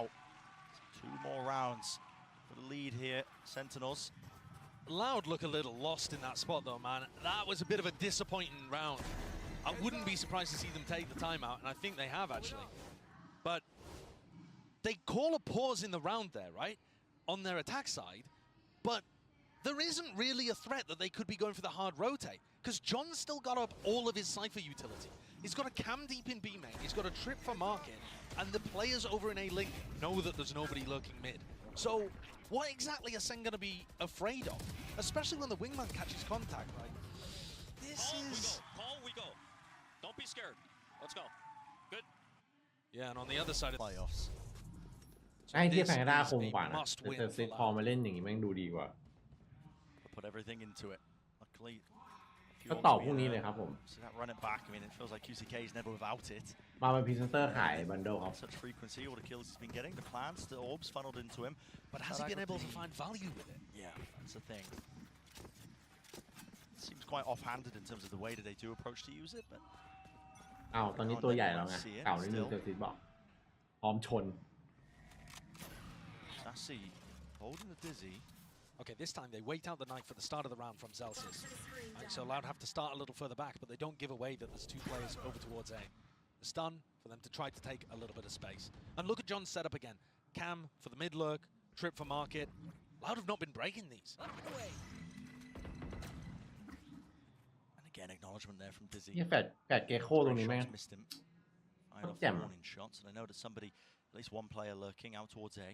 2 more rounds for the lead here. Sentinels. Loud look a little lost in that spot though, man. That was a bit of a disappointing round. I wouldn't be surprised to see them take the timeout, and I think they have actually. But they call a pause in the round there, right? On their attack side. But there isn't really a threat that they could be going for the hard rotate. Because John's still got up all of his Cypher utility. He's got a cam deep in B main. He's got a trip for market. And the players over in A-Link know that there's nobody lurking mid. So what exactly are Sen going to be afraid of? Especially when the wingman catches contact, right? This is... Call, we go. Don't be scared. Let's go. Good. Yeah, and on the other side of Playoffs. ให้เทียบแพนด้าคม a กว่านะ must แต่ win เซต for พอ Loud. มาเล่นอย่างนี้แม่งดูดีกว่า Put everything into it. Luckily, a few ก็ odds ต่อ to พรุ่ง be นี้ there. เลยครับผม So that run it back, I mean, it feels like QCK is never without it. มาเป็นพรีเซนเตอร์ขายบันเดิลครับ Such frequency, all the kills he's been getting, the plants, the orbs funneled into him. But has he been able to find value with it? Yeah, that's the thing. Seems quite offhanded in terms of the way that they do approach to use it, but อ้าวตอนนี้ตัวใหญ่แล้วไงเก่านิดนึงเซอร์ซิสบอกพร้อมชน Sassy holding the dizzy. Okay, this time they wait out the knife at the start of the round from Celsius. Right, so Loud have to start a little further back, but they don't give away that there's 2 players over towards A. The stun for them to try to take a little bit of space. And look at John's setup again. Cam for the mid lurk, trip for market. Loud have not been breaking these. And again, acknowledgement there from Dizzy. เนี่ยแฟดเกโคตรงนี้แม่ง Shots missed him. Fired off the Damn. warning shots, and I know there's somebody, at least one player lurking out towards A.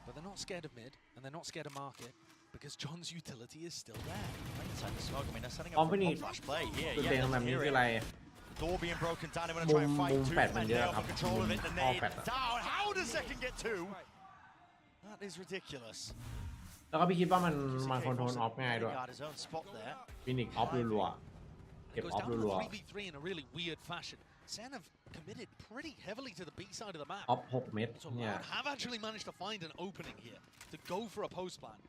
But they're not scared of mid, and they're not scared of market, because John's utility is still there. Right inside the smoke. I mean, they're setting up Company. a flash play here. จุด Yeah, เด่นของแบบ let's นี้ hear คือ it. อะไร The door being broken down. They're going to try and fight Boom, two fat men man, here yeah, for control of it. The all nade fat. down. How does Second get 2? That is ridiculous. แล้วก็พี่คิดว่ามัน QCK คอนโทรล forced ออฟง่ายด้วย got his own spot there. ฟินิกออฟรัวๆ It เก็บ goes ออฟ down to รัว a 3v3 in a really weird fashion. Sen have committed pretty heavily to the B side of the map. ๆออฟ6 เม็ด So เนี่ย Loud have actually managed to find an opening here to go for a post plan.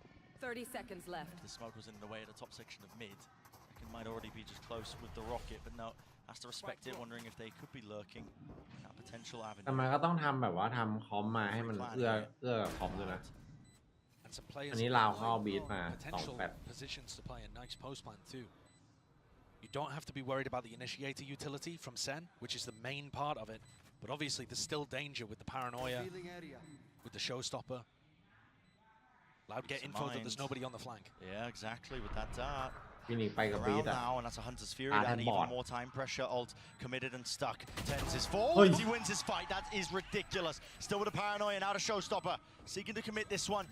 30 seconds left. The smoke was in the way at the top section of mid. Second might already be just close with the rocket, but no, has to respect it, wondering if they could be lurking that potential แต่ avenue. มันก็ต้องทำแบบว่าทำคอมมาให้มันเอื้อกับคอมด้วยนะ And some players อันนี้ลาวเข้าบีทมา potential 2-8 positions to play a nice post plan too. You don't have to be worried about the initiator utility from Sen, which is the main part of it. But obviously there's still danger with the paranoia, with the showstopper. Loud get info that there's nobody on the flank. Yeah, exactly, with that dart. ฟินิกไปกับบี Around ดอะ now, and that's a Hunter's Fury. Ah, That then even bot. more time pressure. Ult committed and stuck. Tens is forward. He wins his fight. That is ridiculous. Still with a paranoia now to Showstopper. Seeking to commit this one.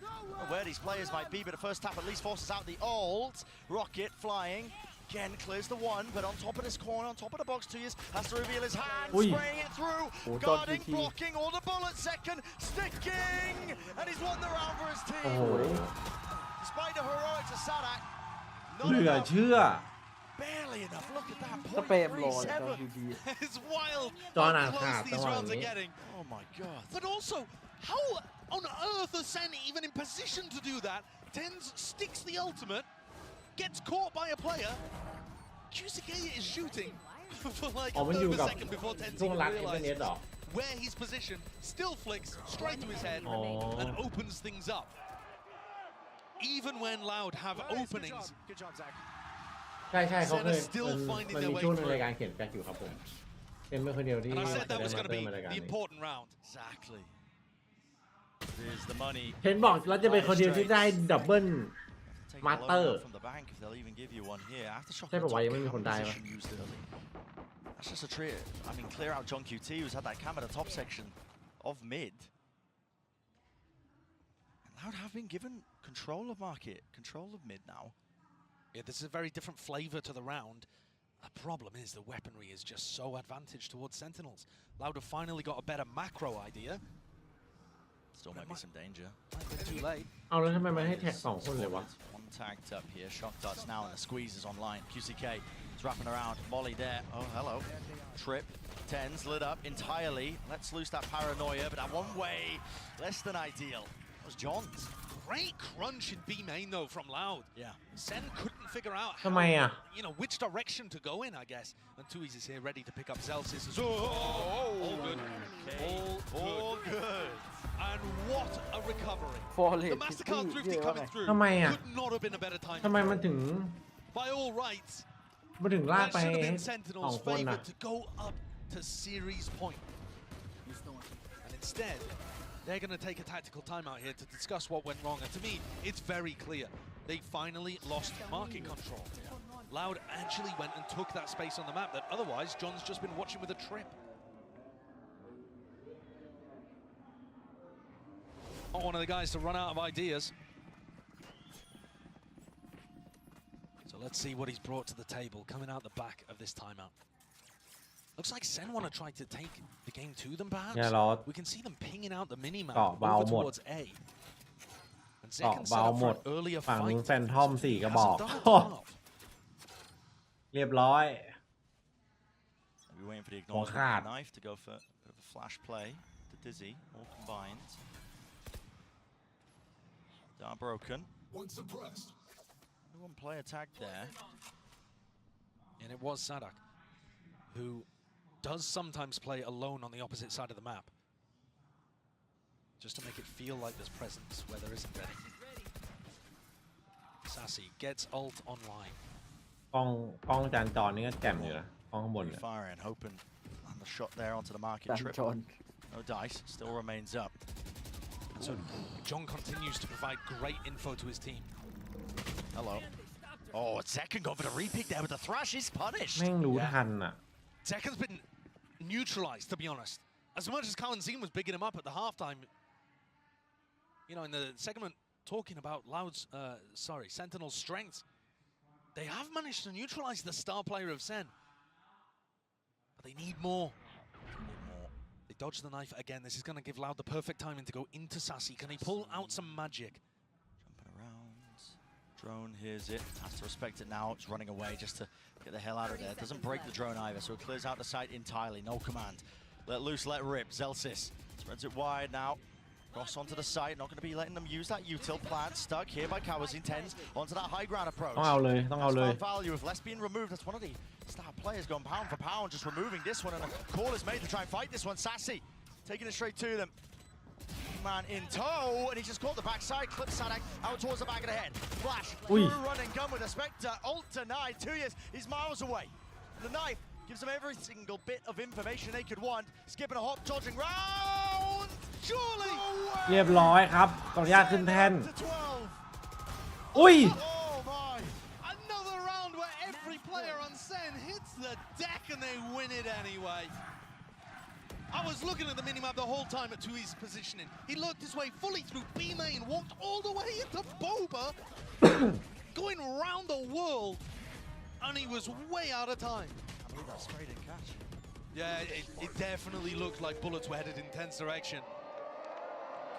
Where these players might be, but the first tap at least forces out the ult. Rocket flying. Again clears the one, but on top of this corner, on top of the box, 2 years has to reveal his hand, spraying it through, guarding, blocking, all the bullets, second, sticking, and he's won the round for his team. Despite the heroics of Sadak, เหลือเชื่อ barely enough. Look at that ส point. เปรมโลเลยตอน 3-7. ดี It's wild John how and close Kat, these don't rounds are worry. getting. Oh my god. But also, how on earth is Sen even in position to do that? Tens sticks the ultimate, gets caught by a player. pannysgg is shooting for like a มันอยู่ third of กับ a second before Tens ช่วง even รัดอินเทอร์เน็ต realizes หรอ where he's positioned. Still flicks straight to his head and opens things up. Even when Loud have openings, Good job, Zach. ใช่เขาเคย still finding มัน their มี way ช่วงใน through. รายการเขียนแฟกอยู่ครับผมเป็นเมื่อคนเดียวที่ And I said that was ได้ going to be มารายการ the นี้ important round. Exactly. It is the money. เห็นบอกเราจะเป็นคนเดียวที่ได้ดับเบิล Take a Master. loan from the bank if they'll even give you one here. Aftershock ใช่ป่ะวะยังไม่มีคนได้ปะ position used early. That's just a trio. I mean, clear out John QT, who's had that cam at the top section of mid. And Loud have been given control of market, control of mid now. Yeah, this is a very different flavor to the round. The problem is the weaponry is just so advantage towards Sentinels. Loud have finally got a better macro idea. Still might be some danger. Might be too late. เอาแล้วทำไมมันให้แท็ก2 คนเลยวะ One tagged up here. Shock darts now, and the squeeze is online. QCK is wrapping around. Molly there. Oh, hello. Trip. Tens lit up entirely. Let's loose that paranoia, but that one way, less than ideal. That was John's. Great crunch in B main though from Loud. Yeah. Sen couldn't figure out ทำไม how, อ่ะ which direction to go in, I guess. And Tui's is here ready to pick up Zelsis. All good. All good. And what a recovery. ๆฟอร์เร The ส Mastercard ที่ Thrifty เยอะ coming ไง through ทำไมอ่ะ could not have been a better time. ทำไมมันถึง By all rights, มันถึงลาก that ไป should have been 2 Sentinels' คนน่ะ favored to go up to series point. And instead, they're going to take a tactical timeout here to discuss what went wrong. And to me, it's very clear. They finally lost market control. Loud actually went and took that space on the map that otherwise John's just been watching with a trip. Not one of the guys to run out of ideas. So let's see what he's brought to the table coming out the back of this timeout. Looks like Sen want to try to take the game to them, perhaps. Yeah, we can see them pinging out the mini-map Got over Valmont. towards A. And เกาะ Zekken เบา set up หม for ด an earlier ฝั่ง fight. นู้นแฟนทอม4 กระบอก Hasn't done it half. เรียบร้อย We're waiting for the Card. acknowledgement of the knife to go for a bit of a flash play to Dizzy, all combined. Dart broken. One player tagged there. And it was Sadak, who does sometimes play alone on the opposite side of the map. Just to make it feel like there's presence where there isn't any. Sassy gets ult online. กล้องจานจอนี่ก็แจ่มอยู่นะกล้องข้างบนเนี่ย Firing, hoping on the shot there onto the market จัน trip. จร No dice, still remains up. So John continues to provide great info to his team. Hello. Oh, second go for the repick there with the thrash. He's punished. แม่งรู้ทันอ่ะ Zekken's been neutralized, to be honest. As much as Kalanzin was bigging him up at the halftime, in the segment talking about Loud's, Sentinel's strengths, they have managed to neutralize the star player of Sen. But they need more. They dodge the knife again. This is going to give Loud the perfect timing to go into Sassy. Can he pull out some magic? Jumping around. Drone hears it. Has to respect it now. It's running away just to get the hell out of there. Doesn't break the drone either, so it clears out the site entirely. No command. Let loose, let rip. Zelsis spreads it wide now. Cross onto the site. Not going to be letting them use that util plant. Stuck here by Kawazin. Tens onto that high ground approach. ต้องเอาเลย Value of less being removed. That's one of the star players going pound for pound, just removing this one. And a call is made to try and fight this one. Sassy taking it straight to them. Man in tow, and he just caught the backside. Clips Sadak out towards the back of the head. Flash through running gun with a Spectre. Ult denied. 2 years. He's miles away. The knife gives them every single bit of information they could want. Skipping a hop, dodging round. Surely. เรียบร้อยครับขออนุญาตขึ้นแท่น To 12. อุ้ย Oh my. Another round they win it anyway. I was looking at the minimap the whole time at Tui's positioning. He lurked his way fully through B main, walked all the way into Boba, going around the world, and he was way out of time. I believe that straight in catch. Yeah, it definitely looked like bullets were headed in Ten's direction.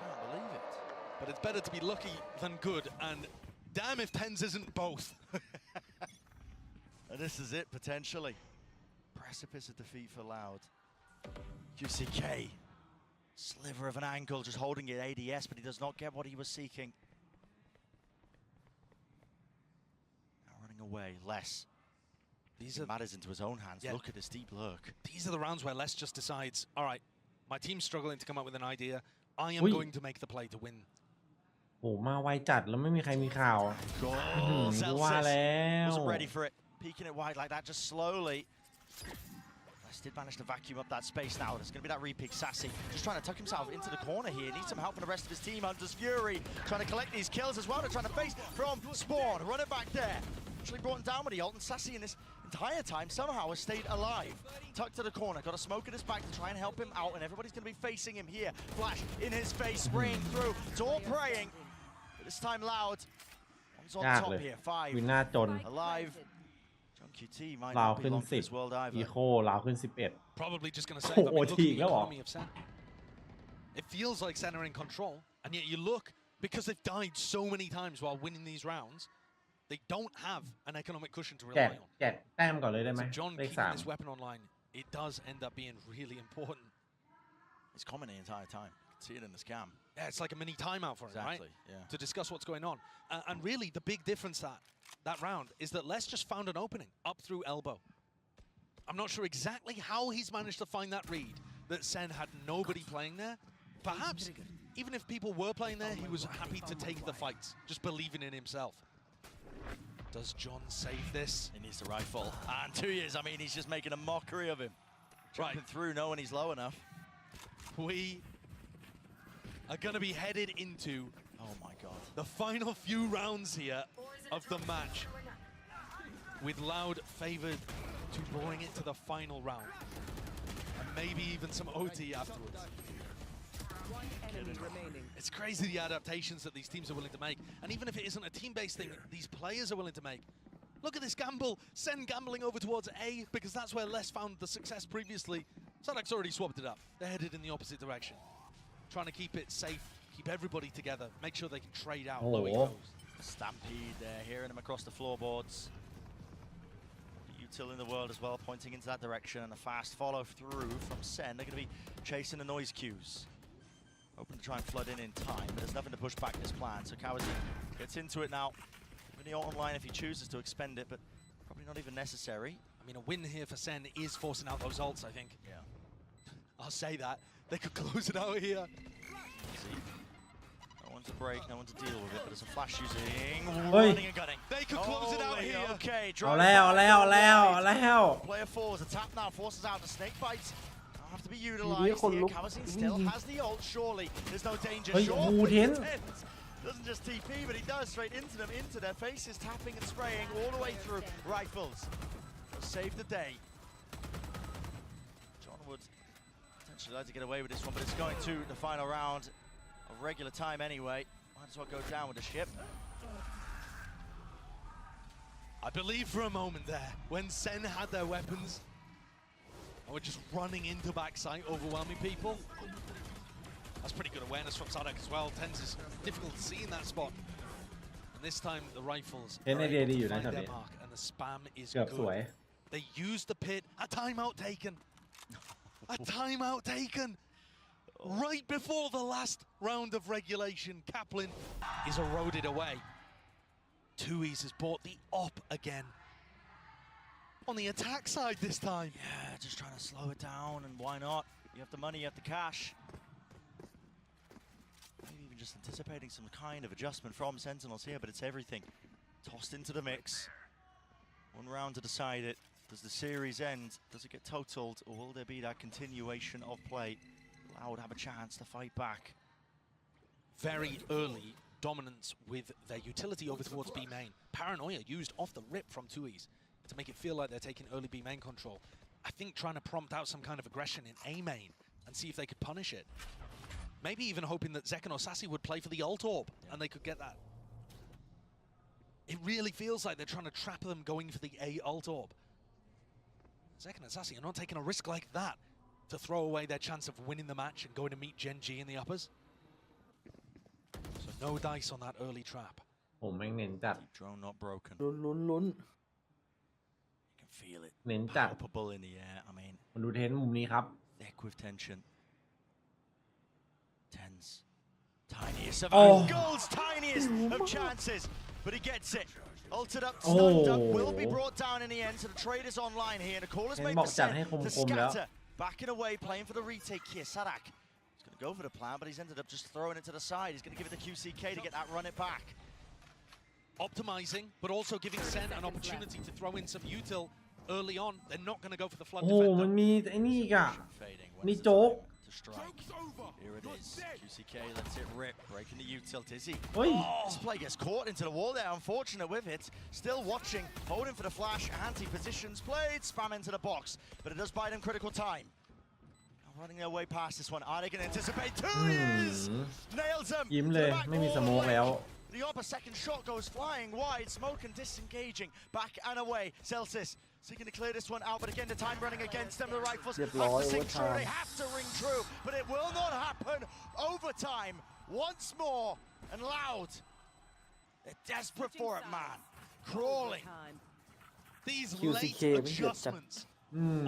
Can't believe it. But it's better to be lucky than good, and damn if Ten's isn't both. And this is it, potentially. Precipice of defeat for Loud. QCK. Sliver of an angle, just holding it ADS, but he does not get what he was seeking. Now running away, Les. These are matters into his own hands. Yeah. Look at this deep lurk. These are the rounds where Les just decides, all right, my team's struggling to come up with an idea. I am going to make the play to win. โอ้มาไวจัดแล้วไม่มีใครมีข่าวว่าแล้ว Wasn't ready for it. Peeking it wide like that, just slowly. Les did manage to vacuum up that space now. There's going to be that re-pick. Sassy just trying to tuck himself into the corner here. Needs some help from the rest of his team. Hunter's Fury trying to collect these kills as well. They're trying to face from Spawn. Run it back there. Actually brought him down with the ult, and Sassy in this entire time somehow has stayed alive. Tucked to the corner. Got a smoke at his back to try and help him out, and everybody's going to be facing him here. Flash in his face, spraying through. It's all praying. But this time Loud. One's on top here. 5. วินหน้าจน Alive. QT might ลาว not be ขึ้น long for 10 this world อี either. โคลาวขึ้น 11 Probably just going to save. I mean, look at the economy of Sen. It feels like Sen are in control, and yet you look, because they've died so many times while winning these rounds, they don't have an economic cushion to แจ rely ก on. แจกแต้มก่อนเลยได้ไหม So John เลข keeping 3 this weapon online, it does end up being really important. It's common the entire time. You can see it in the scam. Yeah, it's like a mini timeout for him, right? Exactly, yeah. To discuss what's going on. And really, the big difference that round is that Les just found an opening up through elbow. I'm not sure exactly how he's managed to find that read, that Sen had nobody playing there. Perhaps, even if people were playing there, he was happy to take the fights, just believing in himself. Does John save this? He needs to rifle. And 2 years, I mean, he's just making a mockery of him. Jumping through knowing he's low enough. We are going to be headed into Oh my god. the final few rounds here of the match, with Loud favored to bring it to the final round, and maybe even some OT afterwards. One enemy remaining. It's crazy the adaptations that these teams are willing to make, and even if it isn't a team-based thing, these players are willing to make. Look at this gamble. Sen gambling over towards A, because that's where Les found the success previously. Sadak's already swapped it up. They're headed in the opposite direction, trying to keep it safe, keep everybody together, make sure they can trade out low he goes. Stampede there, hearing him across the floorboards. Util in the world as well, pointing into that direction, and a fast follow through from Sen. They're going to be chasing the noise cues. Hoping to try and flood in time, but there's nothing to push back this plan. So Kawazi gets into it now. Even the ult online if he chooses to expend it, but probably not even necessary. I mean, a win here for Sen is forcing out those ults, I think. Yeah. I'll say that. They could close it out here. See? No one to break, no one to deal with it, but there's a flash using, Oi. running and gunning. They could close it out here. Okay, เอาแล้วเอาแล้วเอาแล้วเอาแล้ว Player 4's a tap now, forces out the snake bites. Have to be Really utilizedคน here. ลุก Kawazi still has the ult, surely. There's no danger. เฮ้ย Sure, โอ้โหเทน doesn't just TP, but he does straight into them, into their faces, tapping and spraying all the way through. Rifles save the day. John would potentially like to get away with this one, but it's going to the final round of regular time anyway. Might as well go down with the ship. I believe for a moment there, when Sen had their weapons, and were just running into backside, overwhelming people. That's pretty good awareness from Sadak as well. Tens is difficult to see in that spot. And this time the rifles are able to find their mark, and the spam is เกือบสวย good. They used the pit. A timeout taken. A timeout taken. Right before the last round of regulation, Kaplan is eroded away. Tui's has bought the op again. On the attack side this time. Yeah, just trying to slow it down, and why not? You have the money, you have the cash. Maybe even just anticipating some kind of adjustment from Sentinels here, but it's everything. Tossed into the mix. One round to decide it. Does the series end? Does it get totaled? Or will there be that continuation of play? Loud have a chance to fight back. Very early dominance with their utility over towards B main. Paranoia used off the rip from Tui's to make it feel like they're taking early B main control. I think trying to prompt out some kind of aggression in A main and see if they could punish it. Maybe even hoping that Zek and Osasi would play for the ult orb and they could get that. It really feels like they're trying to trap them going for the A ult orb. Zek and Osasi are not taking a risk like that to throw away their chance of winning the match and going to meet Gen G in the uppers. So no dice on that early trap. ผมแม่งเน้นจัด Drone not broken. ลุ้น You can feel it. เน้นจัด Palpable in the air. I mean, มาดูเทนมุมนี้ครับ thick with tension. Tense. Tiniest of angles, tiniest of chances, but he gets it. Ulted up, stunned up, will be brought down in the end. So the trade is online here, and the call has made the set to scatter. Backing away, playing for the retake here. Sadak is going to go for the plan, but he's ended up just throwing it to the side. He's going to give it to QCK to get that run it back. Optimizing, but also giving Sen an opportunity to throw in some util early on. They're not going to go for the flood โอ้ defender. มันมีไอ้นี่อีกอะ Fading. มีโจ๊ก To strike. Here it is. QCK lets it rip, breaking the util. Dizzy. เฮ้ย This play gets caught into the wall there. Unfortunate with it. Still watching, holding for the flash. Anti-positions played. Spam into the box, but it does buy them critical time. Now running their way past this one. Are they going to anticipate? 2 years. Nails them. ยิ้มเลยไม่มีสโมกแล้ว The upper second shot goes flying wide. Smoke and disengaging. Back and away. Celsius seeking to clear this one out, but again the time running against them. The rifles have to sing true. They have to ring true, but it will not happen. Overtime once more and loud. They're desperate for it, man. Crawling. These QCK late adjustments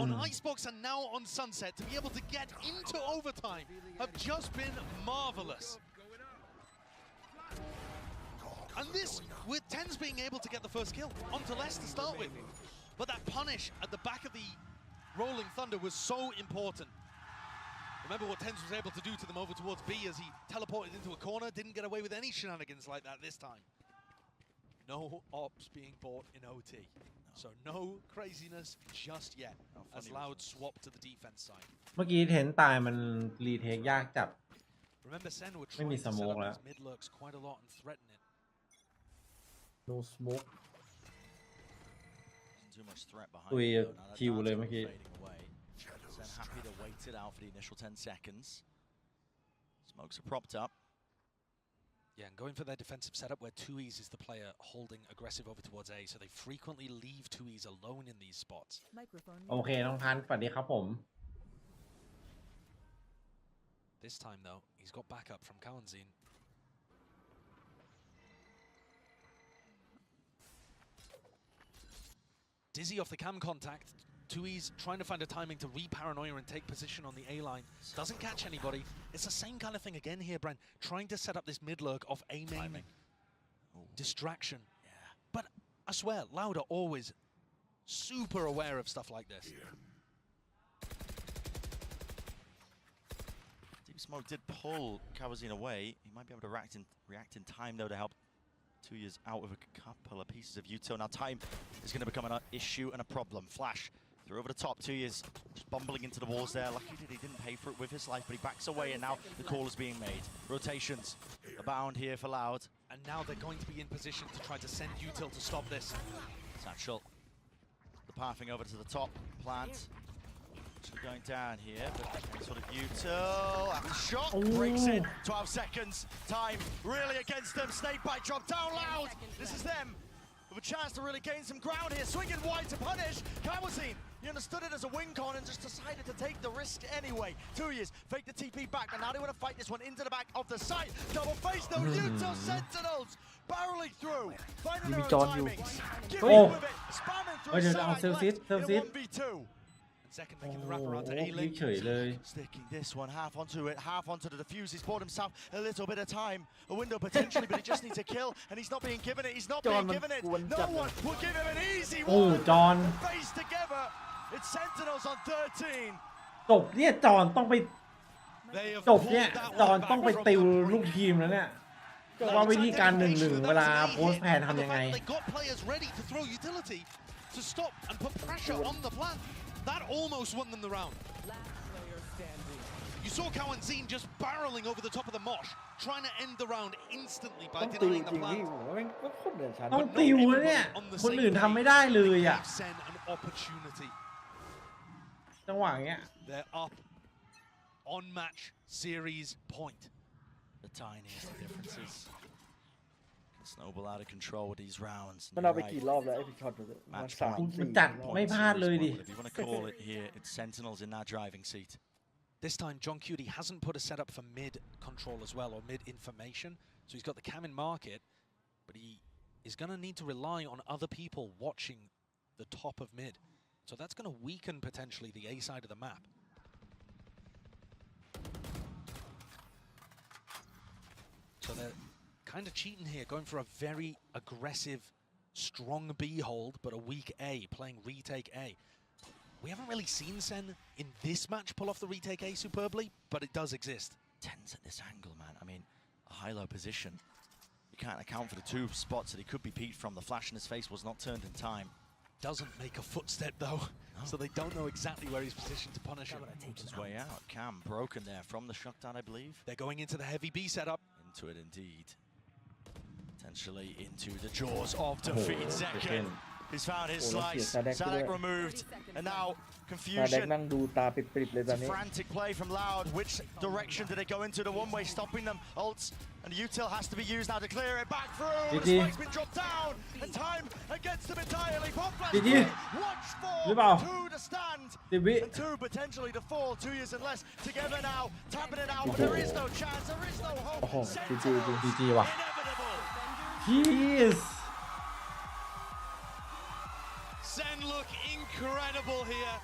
on Icebox and now on Sunset to be able to get into overtime have just been marvelous. And this with Tens being able to get the first kill onto Les to start with. But that punish at the back of the Rolling Thunder was so important. Remember what Tens was able to do to them over towards B as he teleported into a corner, didn't get away with any shenanigans like that this time. No ops being bought in OT. So no craziness just yet as Loud swapped to the defense side. เมื่อกี้เทนตายมันรีเทคยากจัด Remember Sen would try ไม่มี to ส set โมก up แล้ว his mid lurks quite a lot and threaten it. no smoke. Too much threat behind. ตุย him, though. Now that คิวเลยเมื่อ Dark's กี้ fading away. Sen happy to wait it out for the initial 10 seconds. Smokes are propped up. Yeah, and going for their defensive setup where 2e's is the player holding aggressive over towards A, so they frequently leave 2e's alone in these spots. โอเคน้องพันธุ์สวัสดีครับผม This time though, he's got backup from Kawanzin. Dizzy off the cam contact. 2e's trying to find a timing to re-paranoia and take position on the A line. Doesn't catch anybody. It's the same kind of thing again here, Brent. Trying to set up this mid-lurk of A main distraction. Yeah. But I swear, Loud are always super aware of stuff like this. Deep Smoke did pull Kawazin away. He might be able to react in time though to help 2 years out with a couple of pieces of util. Now time is going to become an issue and a problem. Flash through over the top. 2 years just bumbling into the walls there. Lucky that he didn't pay for it with his life, but he backs away and now the call is being made. Rotations abound here for Loud. And now they're going to be in position to try to send util to stop this. Satchel. The pathing over to the top. Plant. Actually going down here, but any sort of util. After shot. Breaks in. 12 seconds. Time really against them. Snake bite drop down Loud. This is them with a chance to really gain some ground here. Swinging wide to punish. Kawazin, he understood it as a wing con and just decided to take the risk anyway. 2 years. Fake the TP back, and now they want to fight this one into the back of the site. Double face, no util. Sentinels barreling through. Finding their own timings. Giving with it. Spamming through side in a 1v2. Second making the wrap around to โอ้โห A-Link. เฉยเลย Sticking this one half onto it, half onto the defuse. He's bought himself a little bit of time, a window potentially, but he just needs a kill, and he's not being given it. He's not being given it. No one will give him an easy โอ้ one. จอน Face together. It's Sentinels on 13. จบเนี่ยจอนต้องไป They have จบเนี่ย pulled that จอน one ต้อง back ไป from ติว the ลูก brink. ทีมแล้วเนี่ยว่าวิธีการ1-1เวลาโพสแพนทำยังไง They got players ready to throw utility to stop and put pressure on the plant. That almost won them the round. Last player standing. You saw Kawanzin just barreling over the top of the mosh, trying to end the round instantly ต้ by องติว denying จ the ริงพี่ plant. ผมว่าแม่งก็โคตรเหนือชั้น ต้องติวนะเนี่ยคนอื่นทำไม่ได้เลยอ่ะ Gave Sen an opportunity. จังหวะเงี้ย They're up on match series point. The tiniest of differences. Can snowball out of control with these rounds. มันเอาไปกี่รอบแล้วไอ้พี่ช็อตตัวมัน Match 3 point. มันจัด 4 ไม่พลาดเลยดิ If you want to call it here, it's Sentinels in that driving seat. This time, John Cutie hasn't put a setup for mid control as well, or mid information. So he's got the cam in market, but he is going to need to rely on other people watching the top of mid. So that's going to weaken potentially the A side of the map. So they're kind of cheating here, going for a very aggressive, strong B hold, but a weak A, playing retake A. We haven't really seen Sen in this match pull off the retake A superbly, but it does exist. Tense at this angle, man. I mean, a high-low position. You can't account for the 2 spots that he could be peeked from. The flash in his face was not turned in time. Doesn't make a footstep though, so they don't know exactly where he's positioned to punish him. Moves his way out. Cam broken there from the shutdown, I believe. They're going into the heavy B setup. Into it indeed. Potentially into the jaws of defeat. Zekken. He's found his slice. Sadek removed. And now แดก confusion. นั่งดูตาปริบๆเลยตอน It's a นี้ frantic play from Loud. Which direction did it go into? The one-way stopping them. Ults. And the util has to be used now to clear it back through. The spike's been dropped down. And time against them entirely. Pop flash. Watch for 2 to stand. 10 วิ And 2 potentially to fall. 2 years and less together now. Tapping it out. But there is no chance. There is no hope. โอ้โห GG ว่ะ Inevitable. Jeez Sen look incredible here.